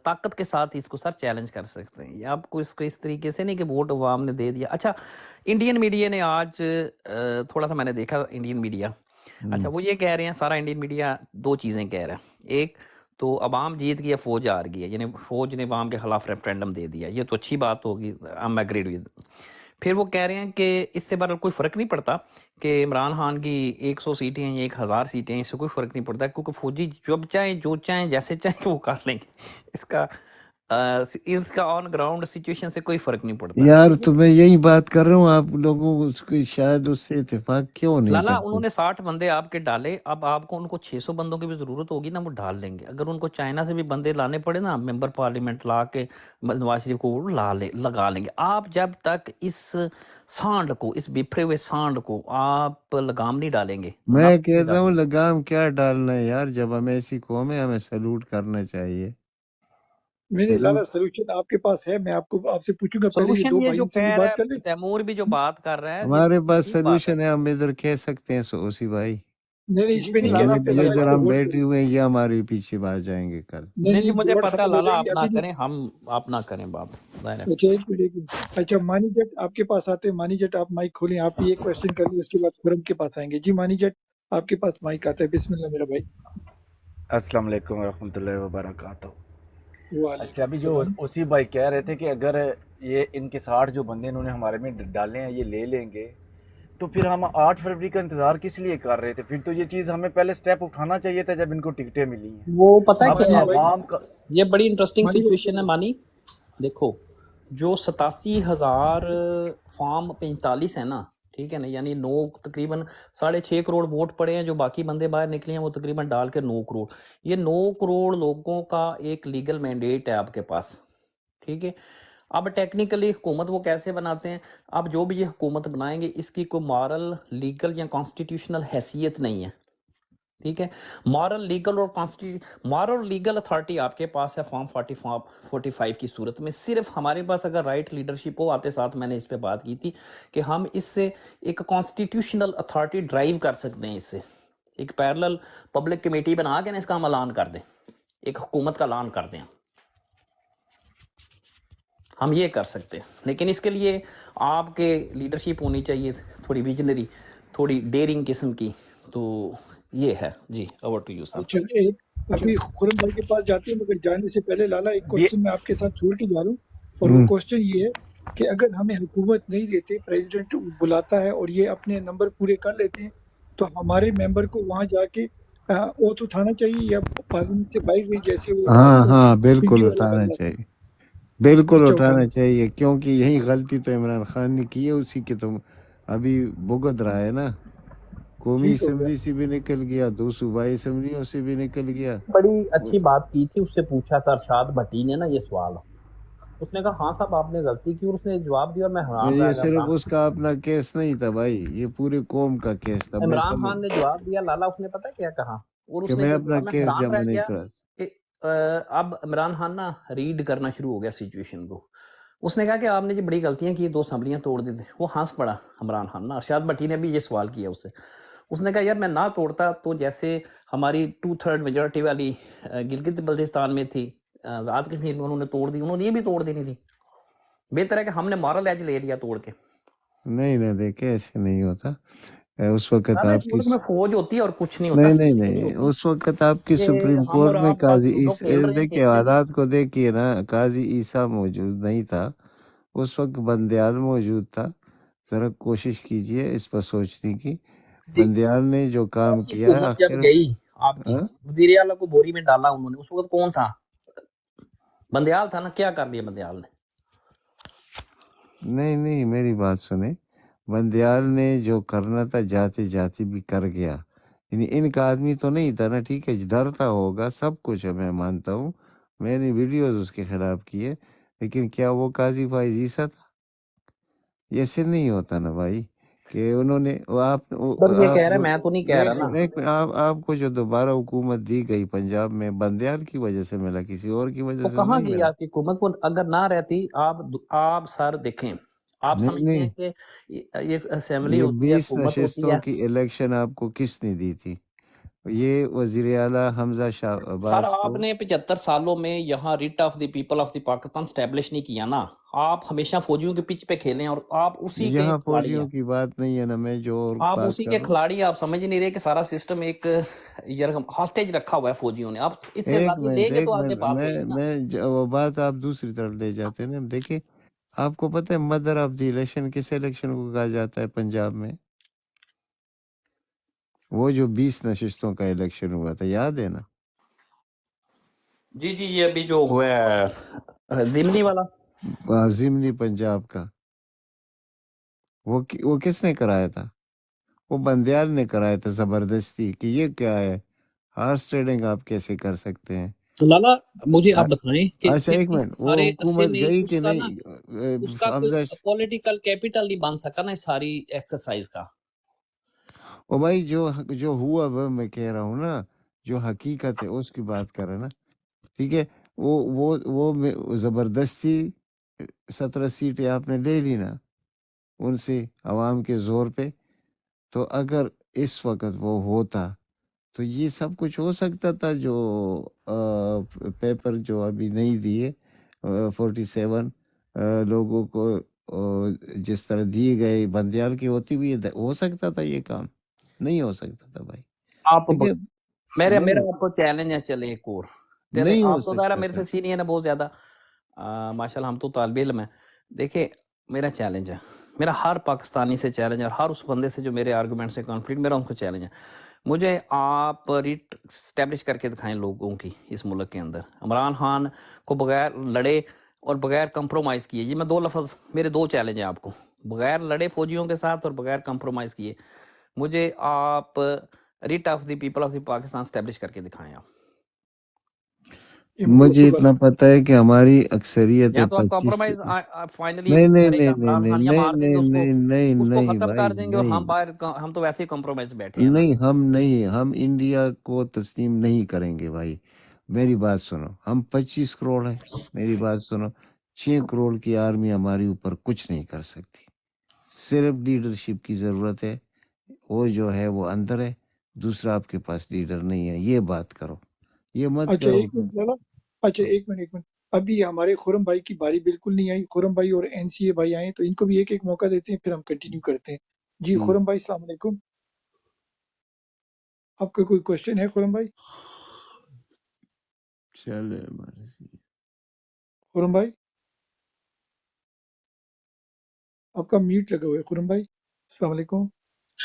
ताकत के साथ इसको सर चैलेंज कर सकते हैं। ये आपको इसको इस तरीके से नहीं कि वोट अवाम ने दे दिया। अच्छा, इंडियन मीडिया ने आज थोड़ा सा मैंने देखा इंडियन मीडिया, अच्छा वो ये कह रहे हैं, सारा इंडियन मीडिया दो चीज़ें कह रहा है। एक तो अवाम जीत गई है, फौज हार गई है, यानी फौज ने अवाम के खिलाफ रेफरेंडम दे दिया, ये तो अच्छी बात होगी, आई एम एग्रीड विद। फिर वो कह रहे हैं कि इससे बहरहाल कोई फ़र्क नहीं पड़ता कि इमरान खान की 100 सीटें हैं या 1000 सीटें हैं, इससे कोई फ़र्क नहीं पड़ता, क्योंकि फौजी जब चाहें जो चाहें जैसे चाहें वो कर लेंगे। इसका ऑन ग्राउंड सिचुएशन से कोई फ़र्क नहीं पड़ता। यार ये तो मैं यही बात कर रहा हूँ, आप लोगों को उसको शायद उससे इत्तेफाक क्यों नहीं लाला, करते। उन्होंने 60 बंदे आपके डाले, अब आपको उनको 600 बंदों की भी ज़रूरत होगी ना, वो डाल लेंगे। अगर उनको चाइना से भी बंदे लाने पड़े ना, मेंबर पार्लियामेंट ला के नवाज शरीफ को वो लगा लेंगे। आप जब तक इस सांड को, इस बिफरे हुए सांड को आप लगाम नहीं डालेंगे, मैं नफ्स नहीं कहता हूँ डालेंगे। लगाम क्या डालना है यार, जब हम ऐसी कौम है हमें सैल्यूट करना चाहिए। नहीं लाला, सैल्यूट सोल्यूशन आपके पास है। मैं आपको आपसे पूछूंगा, पहले ये सोल्यूशन दो ये जो भाइयों से भी कह रहा बात है कर ले। तैमूर भी जो बात कर रहा है, ये हमारे पास ठीक बात है। सैल्यूशन है, हम इधर कह सकते हैं उसी भाई। नहीं इस पे जी नहीं कह लाला, सकते ये लाला, इस इधर पे हम वोट बैठे करें। हुए हैं, ये हमारे पीछे आ जाएंगे कल। नहीं नहीं जी, नहीं, मुझे वोट पता है खत्म हो लाला, जाएगी आप ना अभी नहीं। करें, आप ना करें बाप, जाहिर है। अच्छा एक मिनट। अच्छा मानी जट आपके पास आते हैं। मानी जट आप माइक खोलें, आप भी एक क्वेश्चन कर ली, उसके बाद खुरम के पास आएंगे। जी मानी जट आपके पास माइक आता है, बिस्मिल्लाह मेरा भाई। अस्सलाम वालेकुम रहमतुल्लाहि व बरकातहू। अच्छा, वालेकुम अभी जो सलाम। उसी भाई कह रहे थे कि अगर ये इनके 60 जो बंदे इन्होंने हमारे में डाले हैं ये ले लेंगे, तो फिर हम 8 फरवरी का इंतज़ार किस लिए कर रहे थे? फिर तो ये चीज़ हमें पहले स्टेप उठाना चाहिए था जब इनको टिकटें मिली हैं। वो पता है अब क्या है, भाई आवाम का ये बड़ी इंटरेस्टिंग मानी जट सिचुएशन है मानी। देखो, जो 87,000 फॉर्म 45 है ना, ठीक है ना, यानी 9 तकरीबन 6.5 करोड़ वोट पड़े हैं, जो बाकी बंदे बाहर निकले हैं वो तकरीबन डाल के 9 करोड़, ये 9 करोड़ लोगों का एक लीगल मैंडेट है आपके पास, ठीक है। अब टेक्निकली हुकूमत वो कैसे बनाते हैं, अब जो भी ये हुकूमत बनाएंगे इसकी कोई मॉरल, लीगल या कॉन्स्टिट्यूशनल हैसियत नहीं है, ठीक है। मॉरल, लीगल और मॉरल लीगल अथॉरिटी आपके पास है फॉर्म 45 की सूरत में। सिर्फ हमारे पास अगर राइट लीडरशिप हो, आते साथ मैंने इस पे बात की थी कि हम इससे एक कॉन्स्टिट्यूशनल अथॉरिटी ड्राइव कर सकते हैं, इससे एक पैरेलल पब्लिक कमेटी बना के ना इसका हम ऐलान कर दें, एक हुकूमत का ऐलान कर दें, हम ये कर सकते हैं। लेकिन इसके लिए आपके लीडरशिप होनी चाहिए, थोड़ी विजनरी, थोड़ी डेयरिंग किस्म की। तो ये है जी, ओवर टू यू सर। अच्छा एक अभी खुरम भाई के पास जाते हैं, मगर जाने से पहले लाला एक ये क्वेश्चन मैं आपके साथ छोड़ के जा रहा हूँ। और वो क्वेश्चन ये है कि अगर हमें हुकूमत नहीं देते, प्रेसिडेंट बुलाता है और ये अपने नंबर पूरे कर लेते हैं, तो हमारे मेंबर को वहां जाके ओथ उठाना चाहिए, या पार्लियामेंट से बाहर भी जैसे वो हाँ बिल्कुल पीटी वाला उठाना बन जाता है? चाहिए, बिल्कुल अच्छा उठाना उठाना चाहिए, क्योंकि यही गलती तो इमरान खान ने की है, उसी के तो अभी भुगत रहा है ना, कौमी ठीक हो गया। असम्बली से भी निकल गया, 2 सूबाई असम्बलियों से भी निकल गया। बड़ी अच्छी बात की थी, उससे पूछा था अरशाद भट्टी ने ना ये सवाल, उसने कहा हाँ साहब आपने गलती की, और उसने जवाब दिया और मैं हैरान रह ये गया। सिर्फ इमरान उसका अपना केस नहीं था भाई, ये पूरे कौम का केस था। मैं इमरान समझ खान ने जवाब दिया लाला, उसने पता क्या कहा, और कि उसने मैं जो अपना कहा मैं केस हैरान जमा रह नहीं गया करा। कि अब इमरान खान ना रीड करना शुरू हो गया सिचुएशन को। उसने कहा कि आपने जो बड़ी गलतियां की, 2 असम्बलियां तोड़ दी थी। वो हंस पड़ा इमरान खान ना। अरशाद भट्टी ने भी ये सवाल किया उससे, उसने कहा यार मैं ना तोड़ता तो जैसे हमारी 2/3 मेजोरिटी वाली गिलगित बल्तिस्तान में थी, आज़ाद कश्मीर में उन्होंने तोड़ दी, उन्होंने ये भी तोड़ देनी थी। बेहतर है कि हमने मॉरल एज ले लिया तोड़ के। नहीं ना, देखे ऐसे नहीं होता। उस वक्त साला इस आपकी मुल्क में फौज होती है और कुछ नहीं होता, नहीं सिर्फ नहीं नहीं नहीं, होती। उस वक्त आपकी ये सुप्रीम हम कोर्ट और में आप बस काजी लूडो खेल रहे हैं, देखिए खेलते नहीं। हालात को देखिए ना, काजी ईसा मौजूद नहीं था उस वक्त, बंदयाल मौजूद था। जरा कोशिश कीजिए इस पर सोचने की। जी, बंदयाल ने जो काम आपकी किया हुकूमत जब आखिर गई आपकी, हाँ? वजीर आला को बोरी में डाला उन्होंने, उस वक्त कौन था? बंदयाल था ना। क्या कर लिया बंदयाल ने? नहीं नहीं, मेरी बात सुने, बंदयाल ने जो करना था जाते जाते भी कर गया। इनका आदमी तो नहीं था ना, ठीक है डरता होगा, सब कुछ है, मैं मानता हूँ, मैंने वीडियोस उसके खिलाफ किए, लेकिन क्या वो काजी फाइज ईसा था? ऐसे नहीं होता ना भाई कि उन्होंने मतलब ये आप कह रहा है, जो मैं तो नहीं कह रहा ना। आपको जो दोबारा हुकूमत दी गई पंजाब में, बंदयाल की वजह से मिला, किसी और की तो वजह से कहाँ नहीं गई मिला। आपकी हुकूमत? को अगर ना रहती, आप सर देखें, आप नहीं समझते हैं नहीं, कि ये असेंबली ये होती है, 20 हुकूमत होती नशिस्तों है। की इलेक्शन आपको किसने दी थी? ये वजीर आला हमजा शाह सर अब्बास को। आपने 75 सालों में यहाँ writ of the people of the Pakistan establish नहीं किया ना। आप हमेशा फौजियों के पिच पे खेलें और आप उसी के यहाँ खिलाड़ी हैं। फौजियों की बात नहीं है ना, मैं जो और आप बात उसी कर के रहा हूँ। खिलाड़ी हैं। आप समझ नहीं रहे कि सारा सिस्टम एक हॉस्टेज रखा हुआ है फौजियों ने। आप इससे आजादी लेंगे तो आगे बात होगी ना। वो बात आप दूसरी तरफ ले जाते हैं ना। देखिए, आपको पता है मदर ऑफ द इलेक्शन किस इलेक्शन को कहा जाता है पंजाब में? वो जो 20 नशिस्तों का इलेक्शन हुआ था, याद है ना? जी जी, ये अभी जो हुआ है जिमनी वाला, जिमनी पंजाब का, वो किसने कराया था? वो बंदयाल ने कराया था जबरदस्ती, कि ये क्या है, हॉर्स ट्रेडिंग आप कैसे कर सकते हैं? तो लाला मुझे अ- आप बताएं कि अच्छा फिर एक इस मिनट, वो सारे अरसे हुकूमत में गई कि उसका ना, नहीं? उसका कोई हमजा पॉलिटिकल कैपिटल नहीं बन सका ना इस सारी एक्सरसाइज का। ओ भाई, जो हुआ वो मैं कह रहा हूँ ना, जो हकीकत है उसकी बात कर रहे हैं ना, ठीक है। वो जबरदस्ती 17 सीटें आपने ले ली ना उनसे, आवाम के जोर पे। तो अगर इस वक्त वो होता तो ये सब कुछ हो सकता था, जो पेपर जो अभी नहीं दिए 47 लोगों को जिस तरह दिए गए, बंदयाल की होती हुई हो सकता था ये काम? नहीं हो सकता था भाई। आप देखिए, मेरा नहीं मेरा आपको चैलेंज है, चले एक और तेरे, नहीं हो आप तो दायरा सकता मेरे था। से सीनियर है बहुत ज्यादा, माशाल्लाह हम तो तालिब इल्म है। देखिए मेरा चैलेंज है, मेरा हर पाकिस्तानी से चैलेंज है, और हर उस बंदे से जो मेरे आर्गूमेंट से कॉन्फ्लिक्ट, मेरा उनको चैलेंज है। मुझे आप रिट स्टैब्लिश करके दिखाएं लोगों की इस मुल्क के अंदर, इमरान खान को बगैर लड़े और बगैर कंप्रोमाइज़ किए। ये मैं 2 लफ्ज़, मेरे 2 चैलेंज हैं आपको, बगैर लड़े फौजियों के साथ और बगैर कंप्रोमाइज़ किए। मुझे आप writ of the people of the Pakistan establish करके दिखाएं आप। मुझे इम्पॉसिबल। इतना पता है कि हमारी अक्सरियत या है तो आप 25। कॉम्प्रोमाइज फाइनली नहीं नहीं करेगा नहीं नहीं इमरान नहीं खान, या नहीं मार देंगे नहीं उसको, नहीं नहीं उसको नहीं खत्म भाई कर देंगे, और नहीं हम बाहर, हम तो वैसे ही कॉम्प्रोमाइज बैठे हैं ना। नहीं, हम इंडिया को तस्लीम नहीं करेंगे भाई। मेरी बात सुनो, हम 25 करोड़ हैं, मेरी बात सुनो, 6 करोड़ की आर्मी हमारे ऊपर कुछ नहीं कर सकती। सिर्फ लीडरशिप की ज़रूरत है, वो जो है वो अंदर है, दूसरा आपके पास लीडर नहीं है। ये बात करो, ये मत अच्छा करो एक मिनट लाला, अच्छा एक मिनट, अभी हमारे खुरम भाई की बारी बिल्कुल नहीं आई। खुरम भाई और एनसीए भाई आए, तो इनको भी एक एक मौका देते हैं, फिर हम कंटिन्यू करते हैं। जी ठीक खुरम भाई अस्सलाम वालेकुम, आपका कोई क्वेश्चन है खुरम भाई? चले मर्जी। खुरम भाई आपका म्यूट लगा हुआ है। खुरम भाई अस्सलाम वालेकुम।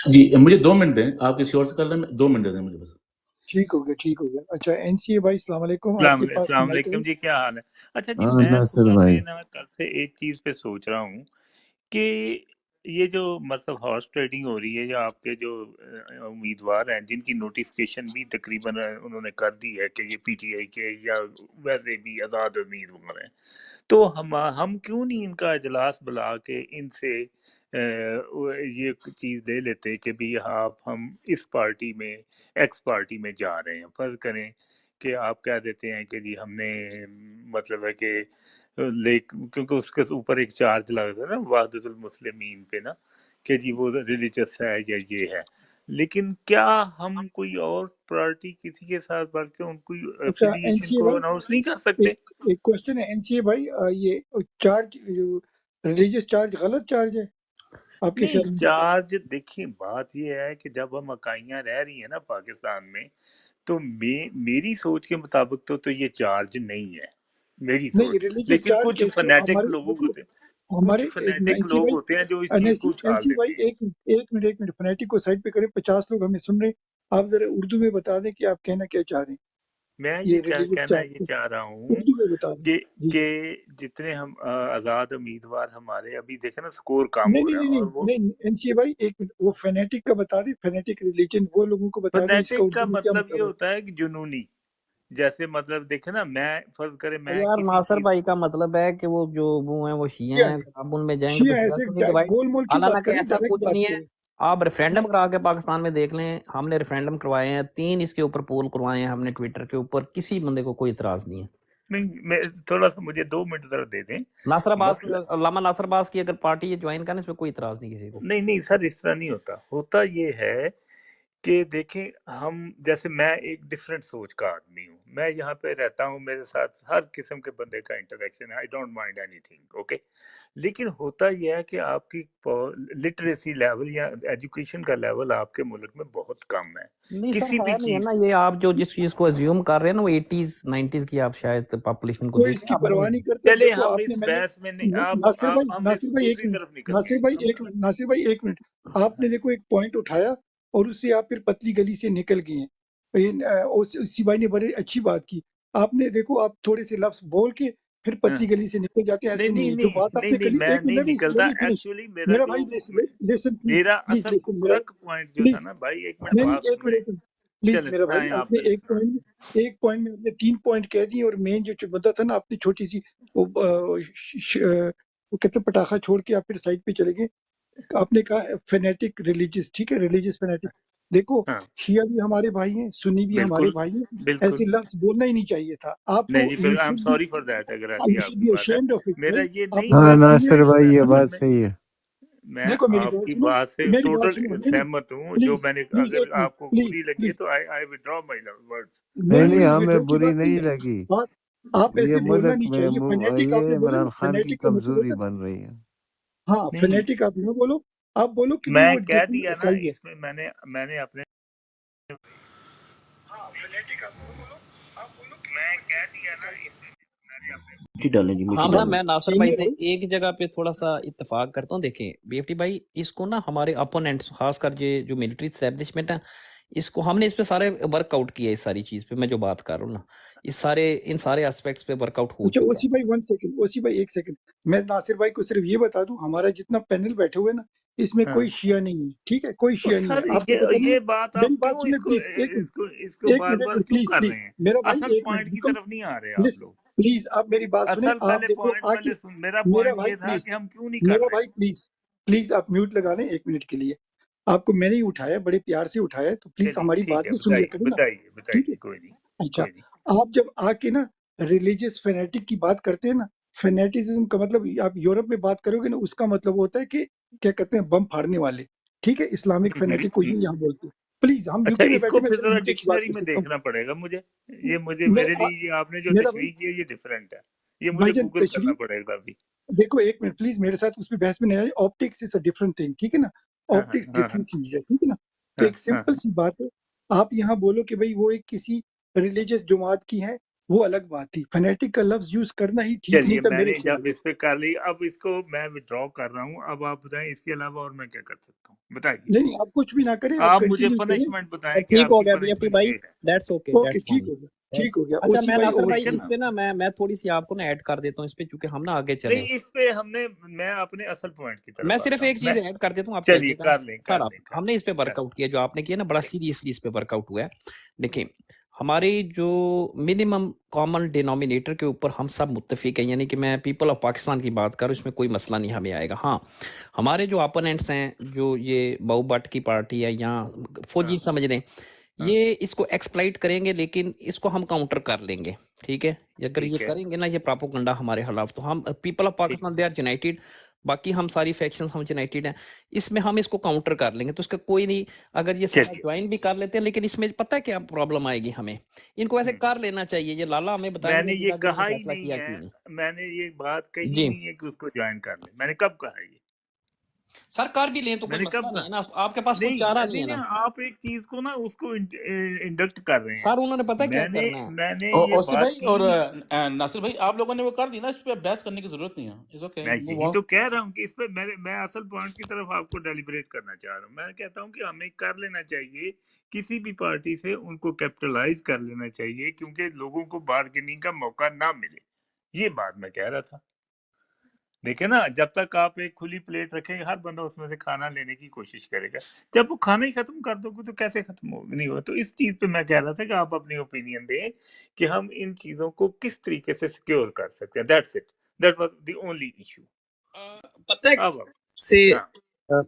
जी मुझे 2 मिनट दें, आप किसी और से कर लें, 2 मिनट दें मुझे बस। ठीक हो गया, ठीक हो गया। अच्छा एनसीए भाई अस्सलाम वालेकुम, आपके पास अस्सलाम माइक है। वालेकुम जी, क्या हाल है? अच्छा जी, हाँ मैं नासिर असल भाई, में ना कल से एक चीज़ पे सोच रहा हूँ कि ये जो मतलब हॉर्स ट्रेडिंग हो रही है, या आपके जो उम्मीदवार हैं जिनकी नोटिफिकेशन भी तकरीबन उन्होंने कर दी है कि ये पीटीआई के या वैसे भी आज़ाद उम्मीदवार हैं, तो हम क्यों नहीं इनका इजलास बुला के इनसे ये चीज़ दे लेते कि भी आप हम इस पार्टी में एक्स पार्टी में जा रहे हैं, फर्ज करें कि आप कह देते हैं कि जी हमने मतलब है कि क्योंकि उसके ऊपर एक चार्ज लगता है ना वहदतुल मुस्लिमीन पे ना, कि जी वो रिलीजियस है या ये है, लेकिन क्या हम कोई और पार्टी किसी के साथ बढ़ के उनको अच्छा एफिलिएशन एनसीए को भाई, अनाउंस नहीं कर सकते? एक क्वेश्चन है एनसीए भाई, ये चार्ज, रिलीजियस चार्ज गलत चार्ज है आपके नहीं, ख्याल में? चार्ज देखिए, बात ये है कि जब हम इकाइयाँ रह रही है ना पाकिस्तान में, तो मेरी सोच के मुताबिक तो ये चार्ज नहीं है, मेरी नहीं, सोच, रिलीजियस लेकिन चार्ज कुछ एक तो फनेटिक हमारे, लोग देखो होते हैं, कुछ हमारे फनेटिक एनसी लोग भाई, होते हैं जो इस चीज को उछाल एनसी भाई देते हैं। एक मिनट फनेटिक को साइड पे करें, 50 लोग हमें सुन रहे हैं, आप जरा उर्दू में बता दें कि आप कहना क्या चाह रहे हैं मैं ये ये क्या रिलीजियस कहना चार्ज ये को, चाह रहा हूँ उर्दू में बता दें कि जी। जितने हम आज़ाद उम्मीदवार हमारे अभी देखे ना स्कोर कम नहीं हो नहीं रहा है, नहीं और वो नहीं नहीं एनसी भाई एक मिनट, वो फेनेटिक का बता दें, फेनेटिक रिलीजन वो लोगों को बता दें, इसका फनेटिक का उर्दू में क्या मतलब ये मतलब है? होता है कि जुनूनी, जैसे मतलब देखे ना, मैं फर्ज करे और मैं यार किसी नासिर चीज भाई का मतलब है कि वो जो वो हैं वो शिया शिया हैं, है, अब उनमें जाएंगे तो शिया जगह ऐसे से नहीं डिवाइड। गोल मोल क्यों बात हालांकि कर रहे हैं, ऐसा डायरेक्ट कुछ बात नहीं है, करें। आप रेफरेंडम करा के पाकिस्तान में देख लें, हमने रेफरेंडम करवाए हैं 3, इसके ऊपर पोल करवाए हैं हमने ट्विटर के ऊपर, किसी बंदे को कोई इतराज नहीं है। नहीं, मैं थोड़ा सा मुझे 2 मिनट जरा दे दें। नासिर अब्बास, मसला अल्लामा नासिर अब्बास की अगर पार्टी ये ज्वाइन करने, इसमें कोई इतराज नहीं किसी को। नहीं नहीं सर, इस तरह नहीं होता, होता ये है कि देखें, हम जैसे मैं एक डिफरेंट सोच का आदमी हूँ, मैं यहाँ पे रहता हूँ, मेरे साथ हर किस्म के बंदे का इंटरेक्शन है, I don't mind anything, okay, लेकिन होता यह है कि आपकी लिटरेसी लेवल या एजुकेशन का लेवल आपके मुल्क में बहुत कम है नहीं सर, किसी भी है नहीं है चीज। ना, ये आप जो जिस चीज को अज्यूम कर रहे हैं ना वो 80s 90s की आप शायद पॉपुलेशन को कोई देखें, इसकी अब नहीं परवाह है। नहीं करता। चले देखो हम आपने, इस मैंने बहस में नहीं, आप हम इस नासिर भाई एक दूसरी मिनट, तरफ निकलते हैं हम। नासिर भाई एक मिनट, आपने देखो एक पॉइंट उठाया और उससे आप फिर पतली गली से निकल गए हैं। उसी भाई ने बड़ी अच्छी बात की, आपने देखो आप थोड़े से लफ्ज बोल के फिर हाँ। पतली गली से निकल जाते हैं, नहीं ऐसे नहीं नहीं है जो नहीं बात नहीं आपने नहीं, करी। मैं एक नहीं मिनट, निकलता, लेट मी फिनिश। एक्चुअली मेरा भाई लेसन प्लीज मेरा प्लीज असल लेसन, मेरा क्रक पॉइंट जो था प्लीज, ना भाई, एक मिनट नहीं बात नहीं सुन ले। एक मिनट प्लीज चले मेरा भाई, सुनाए आप, आपने पहले सुनाए। एक पॉइंट में आपने 3 पॉइंट कह दिए और मेन जो मुद्दा था ना, आपने छोटी सी वो वो कहते हैं पटाखा छोड़ के आप फिर साइड पे चले गए। आपने कहा फेनेटिक रिलीजियस, ठीक है, रिलीजियस फेनेटिक। देखो हाँ शिया भी हमारे भाई हैं, सुन्नी भी हमारे बिल्कुल भाई हैं, बिल्कुल। ऐसे लफ्ज बोलना ही नहीं चाहिए था नहीं आपको। जी, you I am should be, sorry for that, अगर ऐसी यू शुड आपकी बी बात है। अशेम्ड ऑफ इट मेरा भाई। ये नहीं आपने हाँ है, बात सुनी है? नासिर भाई ये सुनिए, बात सही है। मैं देखो मेरी बात आपकी सुनो, बात से मेरी बात टोटल सुनो, नहीं नहीं सहमत हूँ, जो प्लीज मैंने, प्लीज अगर एक मिनट, आपको प्लीज बुरी लगी है प्लीज, तो आई विड्रॉ माय वर्ड्स। नहीं नहीं नहीं नहीं, नहीं, हमें विड्रॉ की बुरी बात नहीं नहीं है। लगी। बात, आप ये ऐसे बोलना मुल्क नहीं में चाहिए। फेनेटिक ये आपने बोला ना, इमरान खान की फेनेटिक का मतलब कमजोरी होता है, बन रही है। हाँ नहीं, फेनेटिक आप ना बोलो, आप बोलो कि भाई मैं वो कह जितनी दिया ना इकाई है। इसमें, मैंने अपने, मैं कह दिया ना इसमें, मैंने अपने मिट्टी डालें जी, मिट्टी हम ना, डालें। मैं नासिर भाई सीनियर से हो, एक जगह पे थोड़ा सा इत्तेफाक करता हूँ। देखें बीएफटी भाई, इसको ना हमारे अपोनेंट्स, खासकर ये जो मिलिट्री एस्टेब्लिशमेंट है, इसको हमने इस पे सारे वर्कआउट किया, इस सारी चीज पे मैं जो बात कर रहा हूँ ना, इन सारे एस्पेक्ट्स पे वर्कआउट हो अच्छा चुका ओसी है। भाई 1 सेकंड, ओसी भाई 1 सेकंड, मैं नासिर भाई को सिर्फ ये बता दूं, हमारा जितना पैनल बैठे हुए ना, इसमें हाँ। कोई शिया नहीं है, ठीक है, कोई तो शिया नहीं है, सर आपको पता नहीं है। ये बात मेरी आप बात क्यों सुनिए इसको प्लीज, एक मिनट, इसको बार एक बार मिनट क्यों प्लीज कर प्लीज, रहे हैं? मेरा भाई असल 1 मिनट, पॉइंट की बिकॉज तरफ नहीं आ रहे आप प्लीज लोग। प्लीज आप मेरी बात सुने, असल आप पहले देखो पॉइंट आके, पहले सुन, मेरा मेरा पॉइंट भाई ये था प्लीज, कि हम क्यों नहीं कर मेरा रहे। भाई प्लीज, प्लीज आप म्यूट लगा लें 1 मिनट के लिए। आपको मैंने ही उठाया, बड़े प्यार से उठाया, तो प्लीज चलिए हमारी ठीक बात है, भी सुन लिया बताइए करो ना, बताइए ठीक है। बताइए, कोई नहीं अच्छा, कोई नहीं। आप जब आके ना रिलीजियस फेनेटिक की बात करते हैं ना, फेनेटिज्म का मतलब आप यूरोप में बात करोगे ना, उसका मतलब होता है कि क्या कहते हैं, बम फाड़ने वाले, ठीक है, इस्लामिक फेनेटिक को ये यहाँ बोलते हैं। प्लीज, हम अच्छा, यूके में इसको बैठे, मैं फिर सिर्फ जरा यूके की बात डिक्शनरी कर में सकता हूँ। देखना पड़ेगा मुझे, ये मुझे, मैं मेरे लिए ये आपने जो मेरा भाई, तशरीह की है ये डिफरेंट है, ये मुझे भाईजान गूगल करना तशरीह, पड़ेगा अभी। देखो 1 मिनट प्लीज, मेरे साथ उसमें बहस में नहीं आए। Optics is a different thing, ठीक है ना, हाँ हाँ ऑप्टिक्स हाँ डिफरेंट चीज है, ठीक है ना। तो हाँ एक हाँ सिंपल हाँ। सी बात है, आप यहाँ बोलो कि भाई वो एक किसी रिलीजियस जमात की है, वो अलग बात थी। फनेटिक का लफ्ज यूज करना ही ठीक नहीं चलिए, था मेरे मैंने ख्याल जब में। इस पे कर ली, अब इसको मैं विड्रॉ कर रहा हूँ, अब आप बताएं इसके अलावा और मैं क्या कर सकता हूँ, बताइए। नहीं नहीं, आप कुछ भी ना करें, आप आप मुझे कंटिन्यू करें। पनिशमेंट बताएं कि ठीक हो आपकी गया बीएफटी पनिशमेंट भाई, ये है। दैट्स ओके, ओके दैट्स ठीक फाइन। हो गया, ٹھیک ہو گیا اچھا اوسی میں بھائی ناصر اوور بھائی ٹو اس پہ نا میں تھوڑی سی آپ کو نا ایڈ کر دیتا ہوں اس پہ، چونکہ ہم نا آگے چلیں. نہیں اس پہ میں اپنے اصل پوائنٹ کی میں طرف صرف آتا ہوں. ایک چیز ایڈ کر دیتا ہوں، آپ چلیے کہیے گا. کر لیں سر کر لیں ہم نے اس پہ ورک آؤٹ کیا، جو آپ نے کیا نا بڑا سیریسلی اس پہ ورک آؤٹ ہوا ہے. دیکھیں ہماری جو منیمم کامن ڈینومینیٹر کے اوپر ہم سب متفق ہیں، یعنی کہ میں پیپل آف پاکستان کی بات کروں، اس میں کوئی مسئلہ نہیں ہمیں آئے گا. ہاں ہمارے جو اپوننٹس ہیں، جو یہ باؤ بٹ کی پارٹی ہے یا فوجی سمجھ لیں، یہ اس کو ایکسپلائٹ کریں گے، لیکن اس کو ہم کاؤنٹر کر لیں گے. ٹھیک ہے، اگر یہ ٹھیک ہے کریں گے نا یہ پراپوگنڈا ہمارے خلاف، تو ہم پیپل آف ٹھیک پاکستان دے آر یونائٹیڈ، باقی ہم ساری فیکشنز ہم یونائٹیڈ ہیں. اس میں ہم اس کو کاؤنٹر کر لیں گے، تو اس کا کوئی نہیں. اگر یہ سارا چلیے جوائن بھی کر لیتے ہیں، لیکن اس میں پتہ ہے کیا پرابلم آئے گی ہمیں، ان کو ایسے کر لینا چاہیے. یہ لالا ہمیں بتائیں میں گے نے ابھی یہ تک انہوں کہا نے ہی فیصلہ نہیں کیا ہے، کہ نہیں. میں نے یہ بات کہی جی نہیں ہے کہ اس کو جوائن کر لیں. میں نے کب کہا یہ؟ سر کر بھی لیں تو میں کوئی نے مسئلہ کب نہیں کہا؟ ہے نا، آپ کے پاس کوئی نہیں چارہ نہیں نہیں ہے نا. نہیں، آپ ایک چیز کو نا اس کو انڈکٹ کر رہے ہیں. سر انہوں نے پتہ کیا میں کرنا ہے. نے یہ اوسی بات بھائی کی اور نہیں. ناصر بھائی آپ لوگوں نے وہ کر دی نا، اس پہ بحث کرنے کی ضرورت نہیں ہے. اٹس اوکے، میں موو یہی آن. تو کہہ رہا ہوں کہ اس پہ میں اصل پوائنٹ کی طرف آپ کو ڈیلیبریٹ کرنا چاہ رہا ہوں. میں کہتا ہوں کہ ہمیں کر لینا چاہیے، کسی بھی پارٹی سے ان کو کیپٹلائز کر لینا چاہیے، کیونکہ لوگوں کو بارگیننگ کا موقع نہ ملے. یہ بات میں کہہ رہا تھا. دیکھیں نا، جب تک آپ ایک کھلی پلیٹ رکھیں گے، ہر بندہ اس میں سے کھانا لینے کی کوشش کرے گا. جب وہ کھانا ہی ختم کر دو گے تو کیسے ختم ہوگا؟ نہیں ہوگا. تو اس چیز پہ میں کہہ رہا تھا کہ آپ اپنی اوپینین دیں کہ ہم ان چیزوں کو کس طریقے سے سیکیور کر سکتے ہیں. That's it, that was the only issue. پتہ ہے اب سے ہاں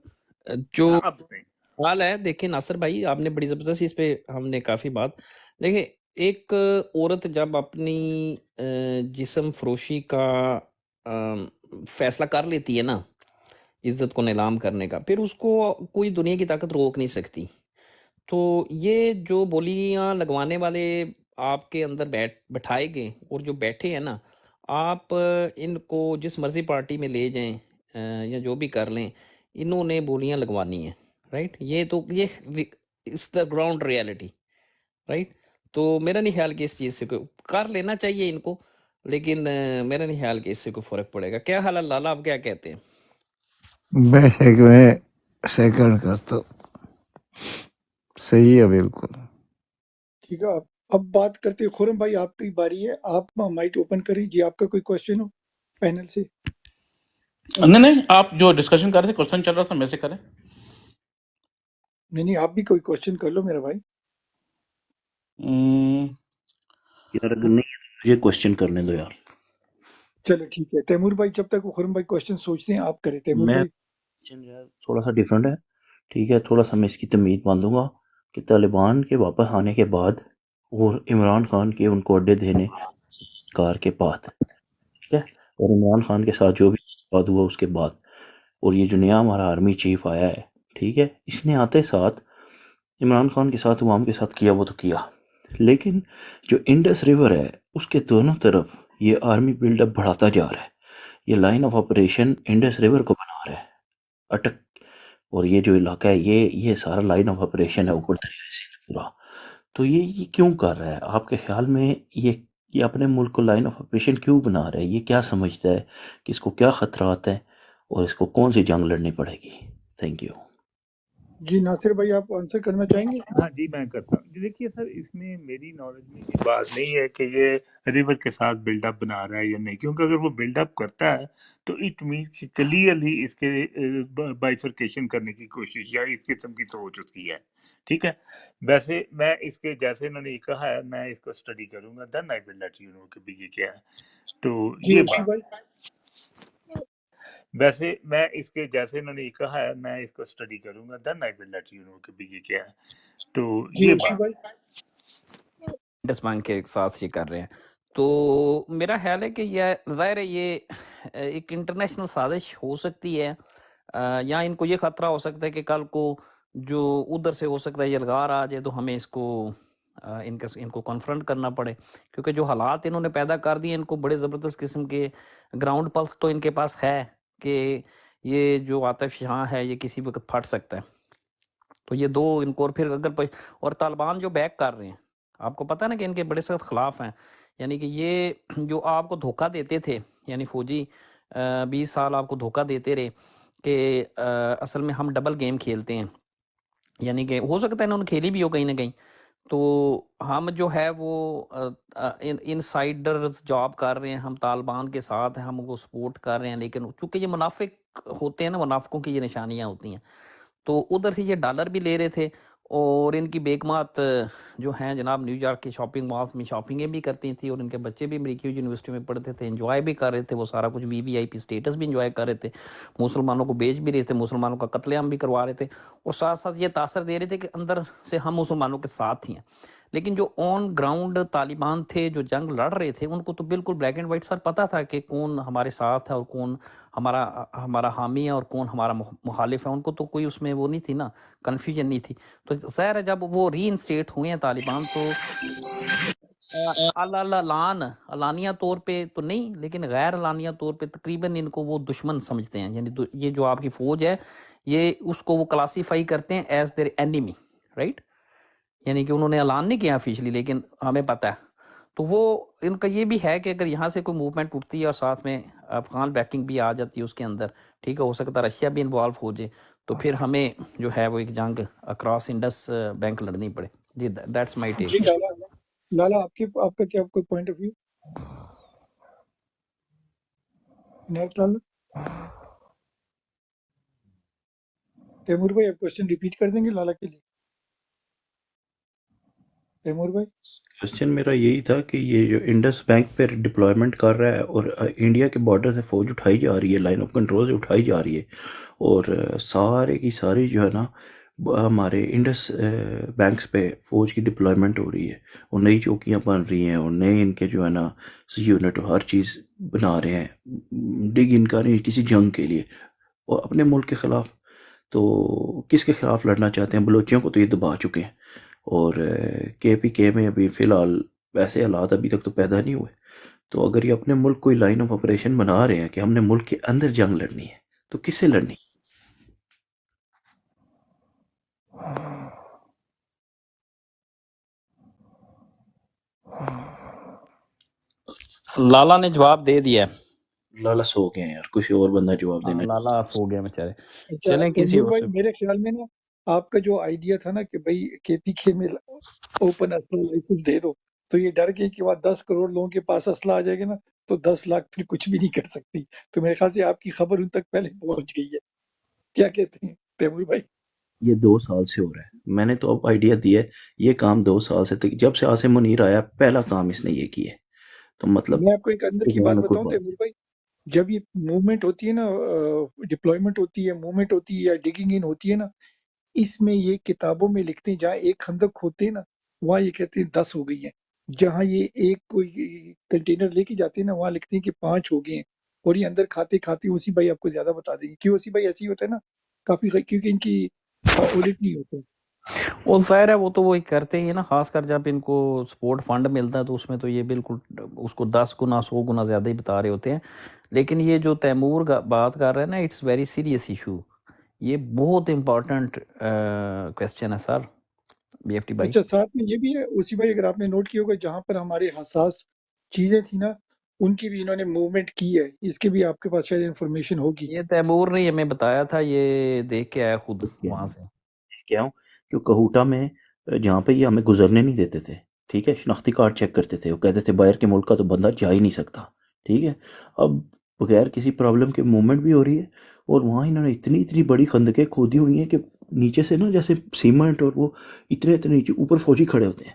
جو اب نہیں. سوال ہے، دیکھیں ناصر بھائی آپ نے بڑی زبردست اس پہ ہم نے کافی بات. دیکھیں ایک عورت جب اپنی جسم فروشی کا فیصلہ کر لیتی ہے نا، عزت کو نیلام کرنے کا، پھر اس کو کوئی دنیا کی طاقت روک نہیں سکتی. تو یہ جو بولیاں لگوانے والے آپ کے اندر بٹھائے گئے اور جو بیٹھے ہیں نا، آپ ان کو جس مرضی پارٹی میں لے جائیں یا جو بھی کر لیں، انہوں نے بولیاں لگوانی ہیں. رائٹ، یہ تو یہ اس دا گراؤنڈ ریالٹی. رائٹ، تو میرا نہیں خیال کہ اس چیز سے کوئی کر لینا چاہیے ان کو، لیکن میرا نہیں خیال کہ اس سے کوئی فرق پڑے گا. کیا حال ہے لالا، آپ کیا کہتے ہیں؟ بے شک میں سیکنڈ کرتا ہوں، صحیح ہے بالکل. ٹھیک ہے. اب بات کرتے ہیں خرم بھائی، آپ کی باری ہے، آپ مائک اوپن کریں جی. آپ کا کوئی کوشچن ہو پینل سے؟ نہیں آپ جو ڈسکشن کر رہے تھے، کوشچن چل رہا تھا، میں سے کریں. نہیں آپ بھی کوئی کوشچن کر لو میرا بھائی. یار اگر نہیں ہے تو مجھے کوشچن کرنے دو یار. چلو ٹھیک ہے، تیمور بھائی جب تک وہ خرم بھائی کوشچن سوچتے ہیں آپ کریں. تیمور میں بھائی تھوڑا سا ڈیفرنٹ ہے. ٹھیک ہے، تھوڑا سا میں اس کی تمہید باندھوں گا کہ طالبان کے واپس آنے کے بعد اور عمران خان کے ان کو اڈے دینے کار کے بعد، ٹھیک ہے، اور عمران خان کے ساتھ جو بھی بات ہوا اس کے بعد، اور یہ جو نیا ہمارا آرمی چیف آیا ہے، ٹھیک ہے، اس نے آتے ساتھ عمران خان کے ساتھ عوام کے ساتھ کیا وہ تو کیا، لیکن جو انڈس ریور ہے اس کے دونوں طرف یہ آرمی بلڈ اپ بڑھاتا جا رہا ہے. یہ line of operation Indus river کو بنا رہا ہے اٹک، اور یہ جو علاقہ ہے یہ سارا لائن آف آپریشن ہے اوپر دریائے سندھ پورا. تو یہ کیوں کر رہا ہے آپ کے خیال میں؟ یہ اپنے ملک کو لائن آف آپریشن کیوں بنا رہا ہے؟ یہ کیا سمجھتا ہے کہ اس کو کیا خطرات ہیں اور اس کو کون سی جنگ لڑنی پڑے گی؟ Thank you. جی ناصر بھائی آپ آنسر کرنا چاہیں گے؟ ہاں جی میں کرتا ہوں. دیکھیے سر، اس میں میری نالج میں یہ بات نہیں ہے کہ یہ ریور کے ساتھ بلڈ اپ بنا رہا ہے یا نہیں، کیونکہ اگر وہ بلڈ اپ کرتا ہے تو اٹ مینس کلیئرلی اس کے بائیفرکیشن کرنے کی کوشش یا اس قسم کی سوچ اس کی ہے. ٹھیک ہے، ویسے میں اس کے جیسے انہوں نے یہ کہا ہے، میں اس کو اسٹڈی کروں گا، دین آئی ول لیٹ یو نو کہ بھی یہ کیا ہے. تو جی یہ اوشی بات، بھائی. ویسے میں اس کے جیسے انہوں نے یہ کہا ہے، میں اس کو اسٹڈی کروں گا، دین آئی ول لیٹ یو نو کہ بھی یہ کیا ہے. تو جی یہ اوشی بات بھائی. انڈس بینک کے ساتھ یہ کر رہے ہیں. تو میرا خیال ہے کہ یہ ظاہر ہے یہ ایک انٹرنیشنل سازش ہو سکتی ہے، یا ان کو یہ خطرہ ہو سکتا ہے کہ کل کو جو ادھر سے ہو سکتا ہے یلغار آ جائے تو ہمیں اس کو ان کو کنفرنٹ کرنا پڑے، کیونکہ جو حالات انہوں نے پیدا کر دیے، ان کو بڑے زبردست قسم کے گراؤنڈ پلس تو ان کے پاس ہے کہ یہ جو عاطف شاہ ہے یہ کسی وقت پھٹ سکتا ہے. تو یہ دو ان کو، اور پھر اگر اور طالبان جو بیک کر رہے ہیں، آپ کو پتہ نا کہ ان کے بڑے سخت خلاف ہیں. یعنی کہ یہ جو آپ کو دھوکہ دیتے تھے، یعنی فوجی 20 سال آپ کو دھوکہ دیتے رہے کہ اصل میں ہم ڈبل گیم کھیلتے ہیں، یعنی کہ ہو سکتا ہے انہوں نے کھیلی بھی ہو کہیں نہ کہیں. تو ہم جو ہے وہ انسائڈرز جاب کر رہے ہیں، ہم طالبان کے ساتھ ہیں، ہم ان کو سپورٹ کر رہے ہیں، لیکن چونکہ یہ منافق ہوتے ہیں نا، منافقوں کی یہ نشانیاں ہوتی ہیں، تو ادھر سے یہ ڈالر بھی لے رہے تھے، اور ان کی بیگمات جو ہیں جناب نیو یارک کے شاپنگ مالز میں شاپنگیں بھی کرتی تھیں، اور ان کے بچے بھی امریکی یونیورسٹی میں پڑھتے تھے، انجوائے بھی کر رہے تھے، وہ سارا کچھ VIP سٹیٹس بھی انجوائے کر رہے تھے، مسلمانوں کو بیچ بھی رہے تھے، مسلمانوں کا قتل عام بھی کروا رہے تھے، اور ساتھ ساتھ یہ تاثر دے رہے تھے کہ اندر سے ہم مسلمانوں کے ساتھ ہی ہیں۔ لیکن جو آن گراؤنڈ طالبان تھے جو جنگ لڑ رہے تھے، ان کو تو بالکل بلیک اینڈ وائٹ سر پتہ تھا کہ کون ہمارے ساتھ ہے اور کون ہمارا حامی ہے اور کون ہمارا مخالف ہے، ان کو تو کوئی اس میں وہ نہیں تھی نا، کنفیوژن نہیں تھی۔ تو ظاہر ہے جب وہ ری انسٹیٹ ہوئے ہیں طالبان، تو علانیہ طور پہ تو نہیں، لیکن غیر علانیہ طور پہ تقریباً ان کو وہ دشمن سمجھتے ہیں، یعنی یہ جو آپ کی فوج ہے، یہ اس کو وہ کلاسیفائی کرتے ہیں ایز دیئر اینیمی، رائٹ؟ یعنی کہ انہوں نے اعلان نہیں کیا آفیشلی، لیکن ہمیں پتہ ہے۔ تو وہ ان کا یہ بھی ہے کہ اگر یہاں سے کوئی موومنٹ اٹھتی ہے اور ساتھ میں افغان بیکنگ بھی آ جاتی ہے اس کے اندر، ٹھیک ہے، ہو سکتا ہے رشیا بھی انوالو ہو جائے، تو پھر ہمیں جو ہے وہ ایک جنگ اکراس انڈس بینک لڑنی پڑے۔ جی دیٹس مائی جی ٹیک۔ لالا آپ کا کیا کوئی point of view? Inayat Lala, Timur بھائی آپ کوشچن ریپیٹ کر دیں گے لالا کے لیے؟ تیمور بھائی کوشچن میرا یہی تھا کہ یہ جو انڈس بینک پہ ڈپلائمنٹ کر رہا ہے اور انڈیا کے بارڈر سے فوج اٹھائی جا رہی ہے، لائن آف کنٹرول سے اٹھائی جا رہی ہے، اور سارے کی ساری جو ہے نا ہمارے انڈس بینکس پہ فوج کی ڈپلائمنٹ ہو رہی ہے، اور نئی چوکیاں بن رہی ہیں، اور نئے ان کے جو ہے نا یونٹ ہر چیز بنا رہے ہیں، ڈگ ان کا نہیں کسی جنگ کے لیے اور اپنے ملک کے خلاف۔ تو کس کے خلاف لڑنا چاہتے ہیں؟ بلوچیوں کو تو یہ دبا چکے ہیں، اور KPK میں ابھی فی الحال ویسے حالات ابھی تک تو پیدا نہیں ہوئے، تو اگر یہ اپنے ملک کوئی لائن آف آپریشن بنا رہے ہیں کہ ہم نے ملک کے اندر جنگ لڑنی ہے، تو کس سے لڑنی؟ لالا نے جواب دے دیا ہے۔ لالا سو گئے ہیں یار، کچھ اور بندہ جواب دینا لالا آپ ہو گیا بیچارے۔ اچھا چلیں کسی تیمور اور بھائی، سے۔ میرے خیال میں نا آپ کا جو آئیڈیا تھا نا کہ بھائی KPK میں اوپن اسلحہ لائسنس دے دو، تو یہ ڈر گئی کہ وہاں 10 کروڑ لوگوں کے پاس اسلحہ آ جائے گا نا، تو 10 لاکھ پھر کچھ بھی نہیں کر سکتی۔ تو میرے خیال سے آپ کی خبر ان تک پہلے پہنچ گئی ہے، کیا کہتے ہیں تیمور بھائی؟ یہ 2 سال سے ہو رہا ہے، میں نے تو اب آئیڈیا دیا ہے، یہ کام 2 سال سے جب سے عاصم منیر آیا پہلا کام اس نے یہ کیا ہے، تو مطلب میں آپ کو ایک اندر کی ذہن بات میں خود بتاؤں بات تیمور بھائی، جب یہ موومنٹ ہوتی ہے نا، ڈپلائمنٹ ہوتی ہے، موومنٹ ہوتی ہے یا ڈگنگ ان ہوتی ہے نا، اس میں یہ کتابوں میں لکھتے ہیں جہاں ایک خندق ہوتے ہیں نا، وہاں یہ کہتے ہیں 10 ہو گئی ہیں، جہاں یہ ایک کوئی کنٹینر لے کے جاتے ہیں نا، وہاں لکھتے ہیں کہ 5 ہو گئے ہیں، اور یہ اندر کھاتے کھاتے اسی بھائی آپ کو زیادہ بتا دیں گے، کیوں اسی بھائی ایسے ہی ہوتا ہے نا کافی، کیونکہ ان کی آڈٹ نہیں ہوتا۔ وہ ظاہر ہے وہ تو وہی کرتے ہی ہیں نا، خاص کر جب ان کو سپورٹ فنڈ ملتا ہے تو اس میں تو یہ بالکل اس کو 10 گنا 100 گنا زیادہ ہی بتا رہے ہوتے ہیں۔ لیکن یہ جو تیمور بات کر رہے ہیں نا، اٹس ویری سیریس ایشو، یہ بہت امپورٹنٹ کویسچن ہے سر BFT بھائی۔ اچھا ساتھ میں یہ بھی ہے اسی بھائی، اگر آپ نے نوٹ کیا ہوگا جہاں پر ہمارے حساس چیزیں تھیں نا، ان کی بھی انہوں نے موومنٹ کی ہے، اس کی بھی آپ کے پاس شاید انفارمیشن ہوگی۔ یہ تیمور نے ہمیں بتایا تھا، یہ دیکھ کے آیا خود کیا وہاں سے۔ کیا ہوں کہ کہوٹا میں جہاں پہ یہ ہمیں گزرنے نہیں دیتے تھے، ٹھیک ہے، شناختی کارڈ چیک کرتے تھے، وہ کہتے تھے باہر کے ملک کا تو بندہ جا ہی نہیں سکتا، ٹھیک ہے، اب بغیر کسی پرابلم کے موومنٹ بھی ہو رہی ہے، اور وہاں انہوں نے اتنی بڑی خندقیں کھودی ہوئی ہیں کہ نیچے سے نا جیسے سیمنٹ اور وہ اتنے نیچے اوپر فوجی کھڑے ہوتے ہیں،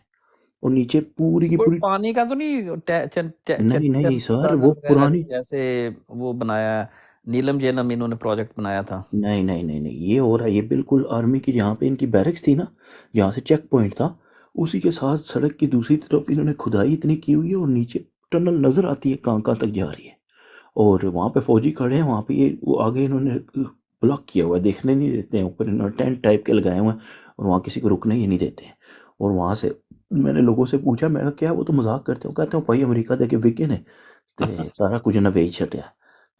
اور نیچے پوری کی کوئی پوری پانی کا تو نہیں نہیں سر، وہ پرانی جیسے وہ بنایا نیلم جیلم انہوں نے پروجیکٹ بنایا تھا؟ نہیں یہ ہو رہا ہے، یہ بالکل آرمی کی جہاں پہ ان کی بیرکس تھی نا، جہاں سے چیک پوائنٹ تھا، اسی کے ساتھ سڑک کی دوسری طرف انہوں نے کھدائی اتنی کی ہوئی ہے، اور نیچے ٹنل نظر آتی ہے کہاں تک جا رہی ہے، اور وہاں پہ فوجی کھڑے ہیں، وہاں پہ یہ وہ آگے انہوں نے بلاک کیا ہوا ہے، دیکھنے نہیں دیتے ہیں، اوپر انہوں نے ٹینٹ ٹائپ کے لگائے ہوئے ہیں، اور وہاں کسی کو رکنے ہی نہیں دیتے ہیں، اور وہاں سے میں نے لوگوں سے پوچھا، میں کہا کیا وہ تو مذاق کرتے ہو؟ کہتے ہیں بھائی امریکہ دے کے وکے نے تے سارا کچھ نہ ویچ چھٹیا،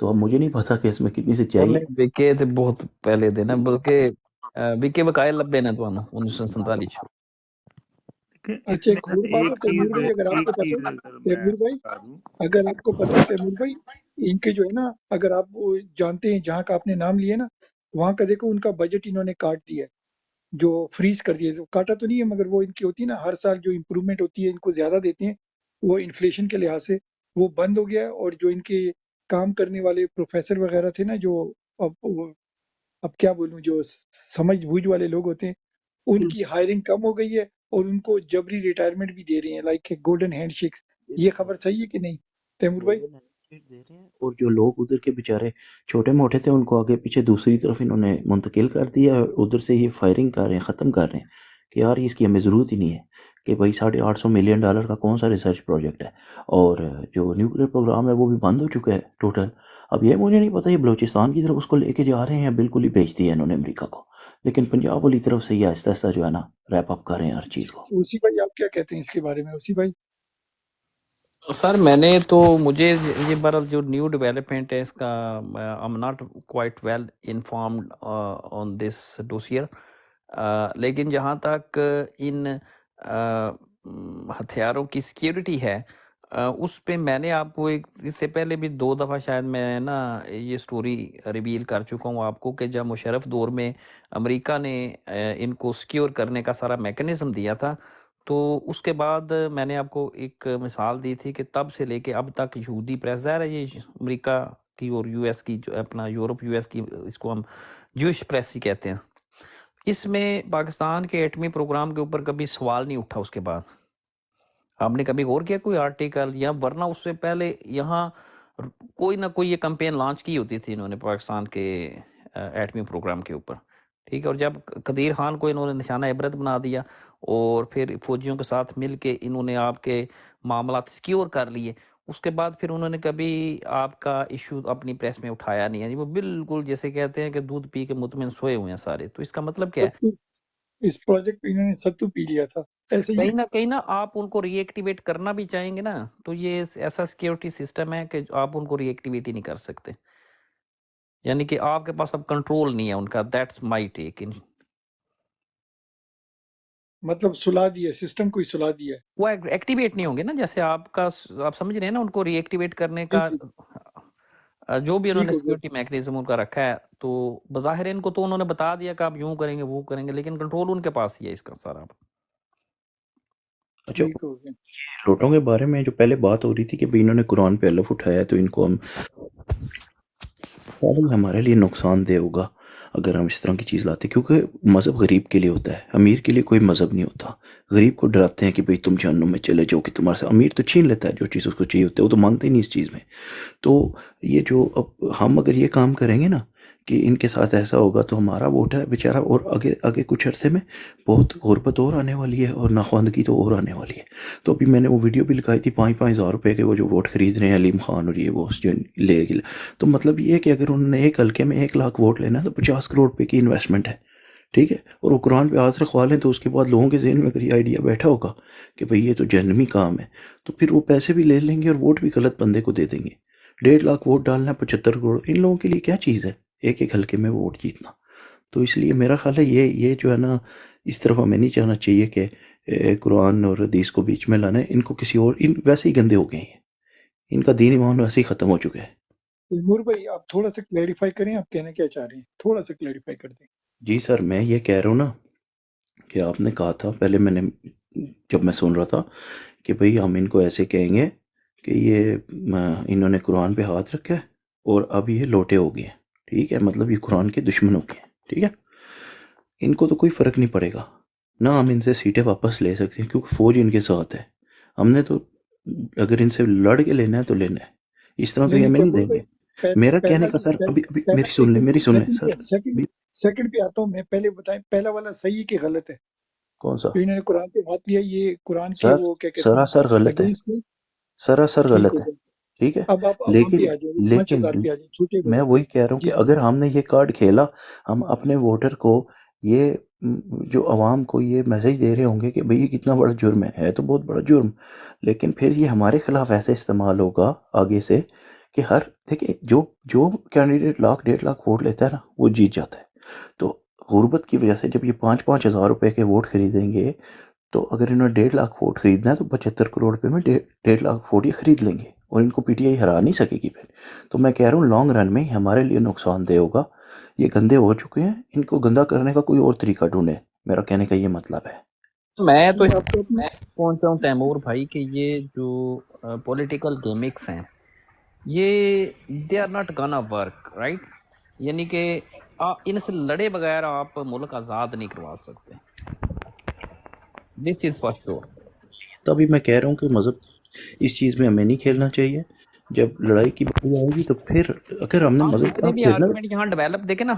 تو اب مجھے نہیں پتا کہ اس میں کتنی سچائی ہے۔ وکے تے بہت پہلے دن ہے، بلکہ وکے بقائے لبے نے تو 1947۔ اچھا ایک اور بات ہے تیمور بھائی، اگر آپ کو پتہ ہو، تیمور بھائی اگر آپ کو پتہ ہو تیمور بھائی، ان کے جو ہے نا، اگر آپ وہ جانتے ہیں جہاں کا آپ نے نام لیا نا، وہاں کا دیکھو ان کا بجٹ انہوں نے کاٹ دیا ہے، جو فریز کر دیے، کاٹا تو نہیں ہے مگر وہ ان کی ہوتی ہے نا، ہر سال جو امپرومنٹ ہوتی ہے ان کو زیادہ دیتے ہیں، وہ انفلیشن کے لحاظ سے وہ بند ہو گیا ہے۔ اور جو ان کے کام کرنے والے پروفیسر وغیرہ تھے نا، جو اب کیا بولوں، جو سمجھ بوجھ والے لوگ ہوتے ہیں، ان کی ہائرنگ کم ہو گئی ہے اور ان کو جبری ریٹائرمنٹ بھی دے رہے ہیں، لائک گولڈن ہینڈ شیکس۔ یہ خبر صحیح ہے کہ نہیں تیمور بھائی؟ گولڈن ہینڈ دے رہے ہیں، اور جو لوگ ادھر کے بیچارے چھوٹے موٹے تھے ان کو آگے پیچھے دوسری طرف انہوں نے منتقل کر دیا، اور ادھر سے یہ فائرنگ کر رہے ہیں، ختم کر رہے ہیں کہ یار اس کی ہمیں ضرورت ہی نہیں ہے کہ بھائی $850 ملین کا کون سا ریسرچ پروجیکٹ ہے، اور جو نیوکلیر پروگرام ہے وہ بھی بند ہو چکا ہے ٹوٹل۔ اب یہ مجھے نہیں پتہ یہ بلوچستان کی طرف اس کو لے کے جا رہے ہیں، بالکل ہی بیچ دیا انہوں نے امریکہ کو، لیکن پنجاب والی طرف سے یہ آہستہ آہستہ جو ہے نا ریپ اپ کر رہے ہیں ہر چیز کو۔ اسی بھائی آپ کیا کہتے ہیں اس کے بارے میں؟ اسی بھائی سر میں نے تو مجھے یہ برحال جو نیو ڈیولپمنٹ ہے اس کا I'm not quite well informed on this dossier, لیکن جہاں تک ان ہتھیاروں کی سیکیورٹی ہے اس پہ میں نے آپ کو ایک اس سے پہلے بھی 2 دفعہ شاید میں نا یہ سٹوری ریویل کر چکا ہوں آپ کو، کہ جب مشرف دور میں امریکہ نے ان کو سیکیور کرنے کا سارا میکنزم دیا تھا، تو اس کے بعد میں نے آپ کو ایک مثال دی تھی کہ تب سے لے کے اب تک یہودی پریس، ظاہر ہے یہ امریکہ کی اور یو ایس کی جو اپنا یورپ یو ایس کی، اس کو ہم جوش پریس ہی کہتے ہیں، اس میں پاکستان کے ایٹمی پروگرام کے اوپر کبھی سوال نہیں اٹھا۔ اس کے بعد آپ نے کبھی غور کیا کوئی آرٹیکل، یا ورنہ اس سے پہلے یہاں کوئی نہ کوئی یہ کمپین لانچ کی ہوتی تھی انہوں نے پاکستان کے ایٹمی پروگرام کے اوپر، ٹھیک ہے، اور جب قدیر خان کو انہوں نے نشانہ عبرت بنا دیا اور پھر فوجیوں کے ساتھ مل کے انہوں نے آپ کے معاملات سیکیور کر لیے، اس کے بعد پھر انہوں نے کبھی آپ کا ایشو اپنی پریس میں اٹھایا نہیں ہے، وہ بالکل جیسے کہتے ہیں کہ دودھ پی کے مطمئن سوئے ہوئے ہیں سارے۔ تو اس کا مطلب کیا ہے؟ ستو، اس پروجیکٹ پہ انہوں نے ستو پی لیا تھا، ایسے ہی ہے۔ کہیں نہ آپ ان کو ری ایکٹیویٹ کرنا بھی چاہیں گے نا، تو یہ ایسا سیکیورٹی سسٹم ہے کہ آپ ان کو ری ایکٹیویٹ ہی نہیں کر سکتے، یعنی کہ آپ کے پاس اب کنٹرول نہیں ہے ان کا۔ دیٹس مائی ٹیک۔ مطلب سلا دیا سسٹم کو ہی سلا دیا ہے۔ وہ ایکٹیویٹ نہیں ہوں گے نا، جیسے آپ کا آپ سمجھ رہے ہیں نا، ان کو ری ایکٹیویٹ کرنے جی کا جی جو بھی انہوں ٹھیک نے ہو گیا۔ سیکیورٹی میکنزم ان کا رکھا ہے، تو بظاہر ان کو تو انہوں نے بتا دیا کہ آپ یوں کریں گے وہ کریں گے، لیکن کنٹرول ان کے پاس ہی ہے اس کا سارا۔ اچھا، ٹھیک ہو گیا۔ لوٹوں کے بارے میں جو پہلے بات ہو رہی تھی کہ بھئی انہوں نے قرآن پہ الف اٹھایا تو ان کو ہم ہمارے لیے نقصان دہ ہوگا اگر ہم اس طرح کی چیز لاتے، کیونکہ مذہب غریب کے لیے ہوتا ہے، امیر کے لیے کوئی مذہب نہیں ہوتا۔ غریب کو ڈراتے ہیں کہ بھئی تم جہنم میں چلے جاؤ، کہ تمہارے سے امیر تو چھین لیتا ہے جو چیز اس کو چاہیے ہوتا ہے، وہ تو مانتے ہی نہیں اس چیز میں۔ تو یہ جو اب ہم اگر یہ کام کریں گے نا کہ ان کے ساتھ ایسا ہوگا، تو ہمارا ووٹر بیچارہ اور آگے کچھ عرصے میں بہت غربت اور آنے والی ہے، اور ناخواندگی تو اور آنے والی ہے۔ تو ابھی میں نے وہ ویڈیو بھی لگائی تھی 5,000 روپے کے، وہ جو ووٹ خرید رہے ہیں علیم خان اور یہ وہ جو لے کے، تو مطلب یہ ہے کہ اگر انہوں نے ایک حلقے میں 1 لاکھ ووٹ لینا ہے تو 50 کروڑ روپے کی انویسٹمنٹ ہے، ٹھیک ہے، اور وہ قرآن پہ ہاتھ رکھوا لیں، تو اس کے بعد لوگوں کے ذہن میں اگر یہ آئیڈیا بیٹھا ہوگا کہ بھئی یہ تو جہنمی کام ہے، تو پھر وہ پیسے بھی لے لیں گے اور ووٹ بھی غلط بندے کو دے دیں گے۔ 1.5 لاکھ ووٹ ڈالنا 75 کروڑ، ان لوگوں کے لیے کیا چیز ہے ایک حلقے میں ووٹ جیتنا؟ تو اس لیے میرا خیال ہے یہ جو ہے نا، اس طرف ہمیں نہیں چاہنا چاہیے کہ قرآن اور حدیث کو بیچ میں لانا ہے۔ ان کو کسی اور، ان ویسے ہی گندے ہو گئے ہیں، ان کا دین ایمان ویسے ہی ختم ہو چکا ہے۔ تیمور بھائی آپ تھوڑا سا کلیریفائی کریں، آپ کہنا کیا چاہ رہے ہیں، تھوڑا سا کلیریفائی کر دیں۔ جی سر، میں یہ کہہ رہا ہوں نا کہ آپ نے کہا تھا پہلے، میں نے جب میں سن رہا تھا کہ بھئی ہم ان کو ایسے کہیں گے کہ یہ انہوں نے قرآن پہ ہاتھ رکھا ہے اور اب یہ لوٹے ہو گئے ہیں، ٹھیک ہے، مطلب یہ قرآن کے دشمن ہو گئے ہیں، ٹھیک ہے، ان کو تو کوئی فرق نہیں پڑے گا، نہ ہم ان سے سیٹیں واپس لے سکتے ہیں کیونکہ فوج ان کے ساتھ ہے۔ ہم نے تو اگر ان سے لڑ کے لینا ہے تو لینا ہے، اس طرح تو نہیں یہ نہیں ہمیں نہیں تیمور دیں بھائی، گے۔ میرا پہلا کہنے کا سر، ابھی پہلا میری سن ایک لیں، منٹ، میری سن لیں سیکنڈ سر۔ پہ سیکنڈ پہ آتا ہوں میں، پہلے بتائیں پہلا والا صحیح کہ غلط ہے؟ کون سا؟ جو انہوں نے قرآن پہ ہاتھ لیا، یہ قرآن کے سر وہ کیا کہتے ہیں سراسر غلط ہے، اگینسٹ ہے؟ سراسر ٹھیک غلط ہو ہے، گیا۔ ٹھیک ہے، اب آپ عوام لیکن پہ آ جائے، 5,000 لیکن پہ آ جائے، چھوٹے میں لوگوں پہ۔ وہی کہہ رہا ہوں جی کہ اگر ہم نے یہ کارڈ کھیلا، ہم اپنے ووٹر کو یہ جو عوام کو یہ میسج دے رہے ہوں گے کہ بھئی یہ کتنا بڑا جرم ہے تو بہت بڑا جرم، لیکن پھر یہ ہمارے خلاف ایسے استعمال ہوگا آگے سے کہ دیکھیں جو کینڈیڈیٹ 1.5 لاکھ ووٹ لیتا ہے نا وہ جیت جاتا ہے۔ تو غربت کی وجہ سے جب یہ 5,000 روپے کے ووٹ خریدیں گے، تو اگر انہوں نے 1.5 لاکھ ووٹ خریدنا ہے تو 75 کروڑ روپے میں 1.5 لاکھ ووٹ یہ خرید لیں گے، اور ان کو پی ٹی آئی ہرا نہیں سکے گی پھر۔ تو میں کہہ رہا ہوں لانگ رن میں ہمارے لیے نقصان دہ ہوگا، یہ گندے ہو چکے ہیں، ان کو گندا کرنے کا کوئی اور طریقہ ڈھونڈیں۔ मेरा कहने का ये मतलब है। मैं तो चलिए आपको अपनी मैं पहुंचा हूँ तैमूर भाई कि ये जो पॉलिटिकल गेमिक्स हैं ये they are not gonna work, right? यानी कि इनसे लड़े बगैर आप मुल्क आज़ाद नहीं करवा सकते, दिस इज फॉर श्योर। तभी मैं कह रहा हूँ कि मज़हब इस चीज़ में हमें नहीं खेलना चाहिए। जब लड़ाई की बारी आएगी तो फिर अगर हमने आप मज़हब जितने का भी खेलना, आर्गुमेंट यहाँ डेवलप देखे ना,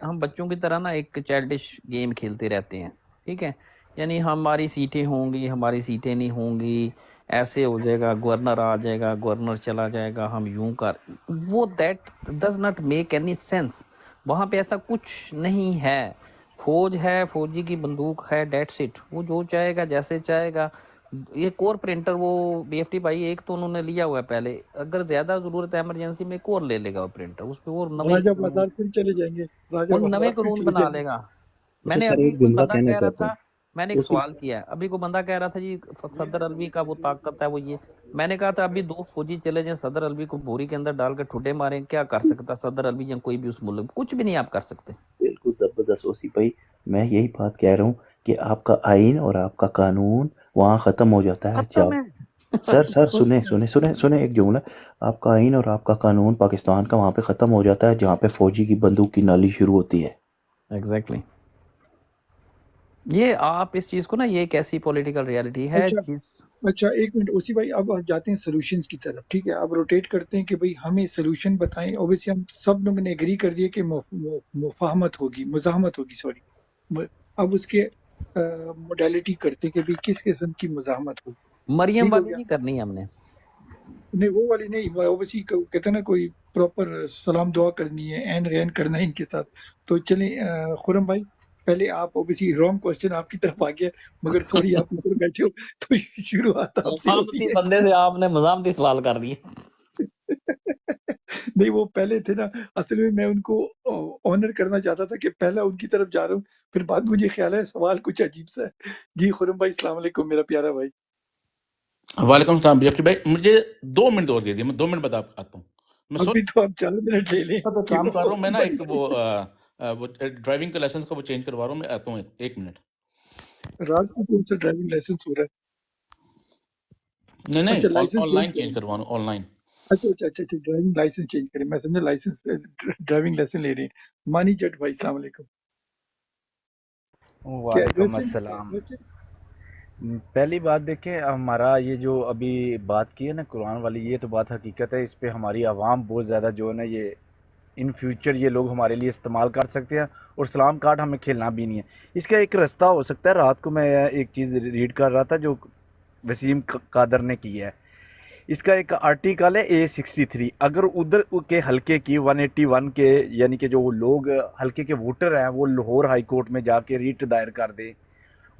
हम बच्चों की तरह ना एक चाइल्डिश गेम खेलते रहते हैं, ठीक है? यानी हमारी सीटें होंगी, हमारी सीटें नहीं होंगी, ऐसे हो जाएगा, गवर्नर आ जाएगा, गवर्नर चला जाएगा, हम यूं कर, वो that does not make any sense. वहाँ पे ऐसा कुछ नहीं है। फौज है, फौजी की बंदूक है, डेट्स इट। वो जो चाहेगा जैसे चाहेगा। ये कोर प्रिंटर वो बीएफटी भाई एक तो उन्होंने लिया हुआ है पहले, अगर ज्यादा जरूरत है इमरजेंसी में एक और ले लेगा वो प्रिंटर, उस पर और नवे राजा कानून, बाजार फिर चले जाएंगे, राजा वो नवे बाजार फिर कानून चले बना जाएंगे। लेगा। अच्छा मैंने सर अभी एक कोई जुमला बंदा कहना कह रहा चाहता हूँ था, मैंने एक उसी सवाल किया है, अभी कोई बंदा कह रहा था जी सदर अलवी का वो ताकत है वो ये, मैंने कहा था अभी 2 फौजी चले जाएं, सदर अलवी को बोरी के अंदर डाल के ठुड्डे मारें, क्या कर सकता सदर अलवी या कोई भी उस मुल्क में? कुछ भी नहीं आप कर सकते। बिल्कुल ज़बरदस्त ओसी भाई, मैं यही बात कह रहा हूँ कि आपका आइन और आपका कानून वहाँ ख़त्म हो जाता है खत्म जब है। सर सुने एक जुमला। आपका आइन और आपका कानून पाकिस्तान का वहाँ पे ख़त्म हो जाता है जहाँ पे फ़ौजी की बंदूक की नाली शुरू होती है। एग्जैक्टली ये आप इस चीज को ना, ये एक ऐसी पॉलिटिकल रियलिटी है अच्छा जिस अच्छा, एक मिनट उसी भाई, अब जाते हैं सोल्यूशंस की तरफ, ठीक है? अब रोटेट करते हैं कि भाई हमें सोल्यूशन बताएं। ऑब्वियसली हम सब लोगों ने एग्री कर दिया कि मुफाहमत होगी, मुजाहमत होगी, सॉरी। अब उसके मोडालिटी करते हैं कि भाई किस किस्म की मुजाहमत होगी। मरियम ठीक हो वाली गया? नहीं करनी हमने। नहीं वो वाली नहीं, ओवैसी कहते हैं ना कोई प्रॉपर सलाम दुआ करनी है, एन रैन करना है इनके साथ। तो चलें खुरम भाई, पहले आप, ओवैसी रॉन्ग क्वेश्चन आपकी तरफ आ गया, मगर सॉरी आप ऊपर बैठे हो तो शुरुआत आपसे होती मजामती है। बंदे से आपने मजामती सवाल कर दिए। नहीं वो पहले थे ना, असल में मैं उनको ऑनर करना चाहता था कि पहला उनकी तरफ जा रहा हूँ, फिर बाद मुझे ख्याल है सवाल कुछ अजीब सा है। जी खुरम भाई, अस्सलाम वालेकुम मेरा प्यारा भाई। वालेकुम सलाम बीएफटी भाई, मुझे 2 मिनट और दे दिए, मैं 2 मिनट बाद आता हूँ। मैं अभी सोच तो आप 4 मिनट ले लें पे कि काम कर रहा हूँ मैं ना, एक भाई वो ड्राइविंग का लाइसेंस का वो चेंज करवा रहा हूँ, मैं आता हूँ 1 मिनट। रात को कौन सा ड्राइविंग लाइसेंस हो रहा नहीं है? अच्छा नहीं, लाइसेंस चेंज ऑनलाइन चेंज करें। करवा रहा हूँ, ऑनलाइन। अच्छा अच्छा अच्छा अच्छा, ड्राइविंग लाइसेंस चेंज करें, मैं समझा लाइसेंस ड्राइविंग लाइसेंस ले रहे हैं। मानी जट भाई, अस्सलाम वालेकुम। क्या वालेकुम वैसे अस्सलाम। वैसे पहली बात देखें, हमारा ये जो अभी बात की है ना कुरान वाली, ये तो बात हकीकत है, इस पे हमारी आवाम बहुत ज़्यादा जो है ना, ये इन फ्यूचर ये लोग हमारे लिए इस्तेमाल कर सकते हैं, और सलाम कार्ड हमें खेलना भी नहीं है। इसका एक रास्ता हो सकता है, रात को मैं एक चीज़ रीड कर रहा था जो वसीम कादर ने की है। इसका एक आर्टिकल है A63, अगर उधर के हलके की 181 के यानी कि जो लोग हलके के वोटर हैं वो लाहौर हाई कोर्ट में जाके रीट दायर कर दें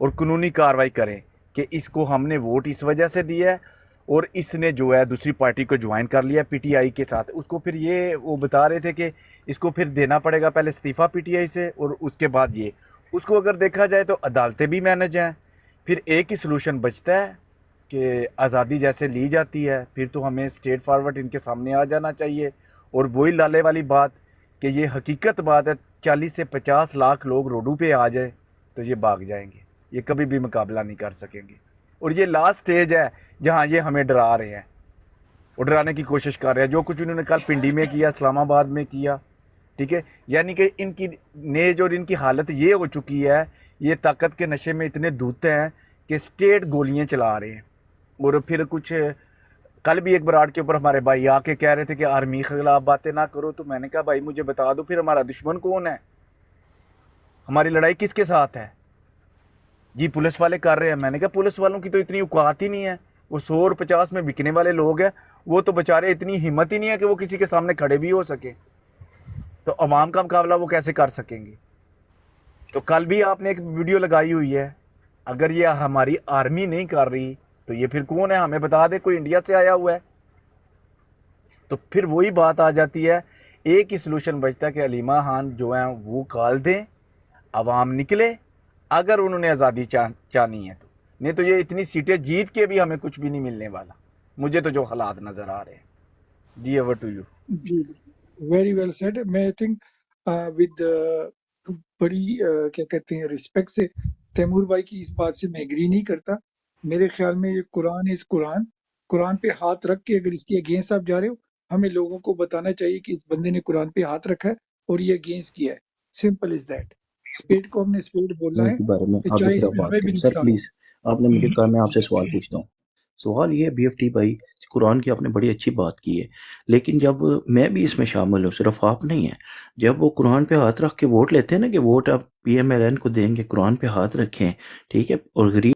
और कानूनी कार्रवाई करें कि इसको हमने वोट इस वजह से दिया है और इसने जो है दूसरी पार्टी को ज्वाइन कर लिया पीटीआई के साथ, उसको फिर ये वो बता रहे थे कि इसको फिर देना पड़ेगा पहले इस्तीफ़ा पीटीआई से और उसके बाद ये, उसको अगर देखा जाए तो अदालतें भी मैनेज हैं। फिर एक ही सलूशन बचता है कि आज़ादी जैसे ली जाती है, फिर तो हमें स्ट्रेट फॉरवर्ड इनके सामने आ जाना चाहिए। और वही लाले वाली बात कि ये हकीकत बात है, 40 से 50 लाख लोग रोडों पे आ जाए तो ये भाग जाएंगे, ये कभी भी मुकाबला नहीं कर सकेंगे। और ये लास्ट स्टेज है जहाँ ये हमें डरा रहे हैं और डराने की कोशिश कर रहे हैं। जो कुछ उन्होंने कल पिंडी में किया, इस्लामाबाद में किया, ठीक है, यानी कि इनकी नेज और इनकी हालत ये हो चुकी है, ये ताकत के नशे में इतने धूते हैं कि स्टेट गोलियां चला रहे हैं। और फिर कुछ कल भी एक बराड़ के ऊपर हमारे भाई आके कह रहे थे कि आर्मी के खिलाफ बातें ना करो, तो मैंने कहा भाई मुझे बता दो फिर हमारा दुश्मन कौन है, हमारी लड़ाई किसके साथ है? जी पुलिस वाले कर रहे हैं। मैंने कहा पुलिस वालों की तो इतनी औकात ही नहीं है, वो 100 और 50 में बिकने वाले लोग हैं, वो तो बेचारे इतनी हिम्मत ही नहीं है कि वो किसी के सामने खड़े भी हो सके, तो अवाम का मुकाबला वो कैसे कर सकेंगे? तो कल भी आपने एक वीडियो लगाई हुई है, अगर ये हमारी आर्मी नहीं कर रही तो ये फिर कौन है? हमें बता दे, कोई इंडिया से आया हुआ है? तो फिर वही बात आ जाती है, एक ही सलूशन बचता है कि अलीमा खान जो है वो कॉल दें, अवाम निकले, अगर उन्होंने आज़ादी चाहनी है तो, नहीं तो ये इतनी सीटें जीत के भी हमें कुछ भी नहीं मिलने वाला, मुझे तो जो हालात नज़र आ रहे हैं। जी over to you. Very well said. मैं आई थिंक विद बड़ी क्या कहते हैं रिस्पेक्ट से तैमूर भाई की इस बात से मैं एग्री नहीं करता। मेरे ख्याल में ये कुरान इस कुरान पे हाथ रख के अगर इसके अगेंस्ट आप जा रहे हो, हमें लोगों को बताना चाहिए कि इस बंदे ने कुरान पे हाथ रखा है और ये अगेंस्ट किया है। Simple is that. स्पेड को हमने स्पेड बोलना मैं है, इसके बारे में तो आगे चाहे फिर आप इसमें बात हमें भी करें सर नुकसान हो। प्लीज़। आपने मुझे कहा मैं आपसे सवाल पूछता हूँ। सवाल ये है BFT भाई, कुरान की आपने बड़ी अच्छी बात की है, लेकिन जब मैं भी इसमें शामिल हूँ, सिर्फ आप नहीं हैं, जब वो कुरान पे हाथ रख के वोट लेते हैं ना कि वोट आप PMLN को देंगे, कुरान पे हाथ रखें, ठीक है, और गरीब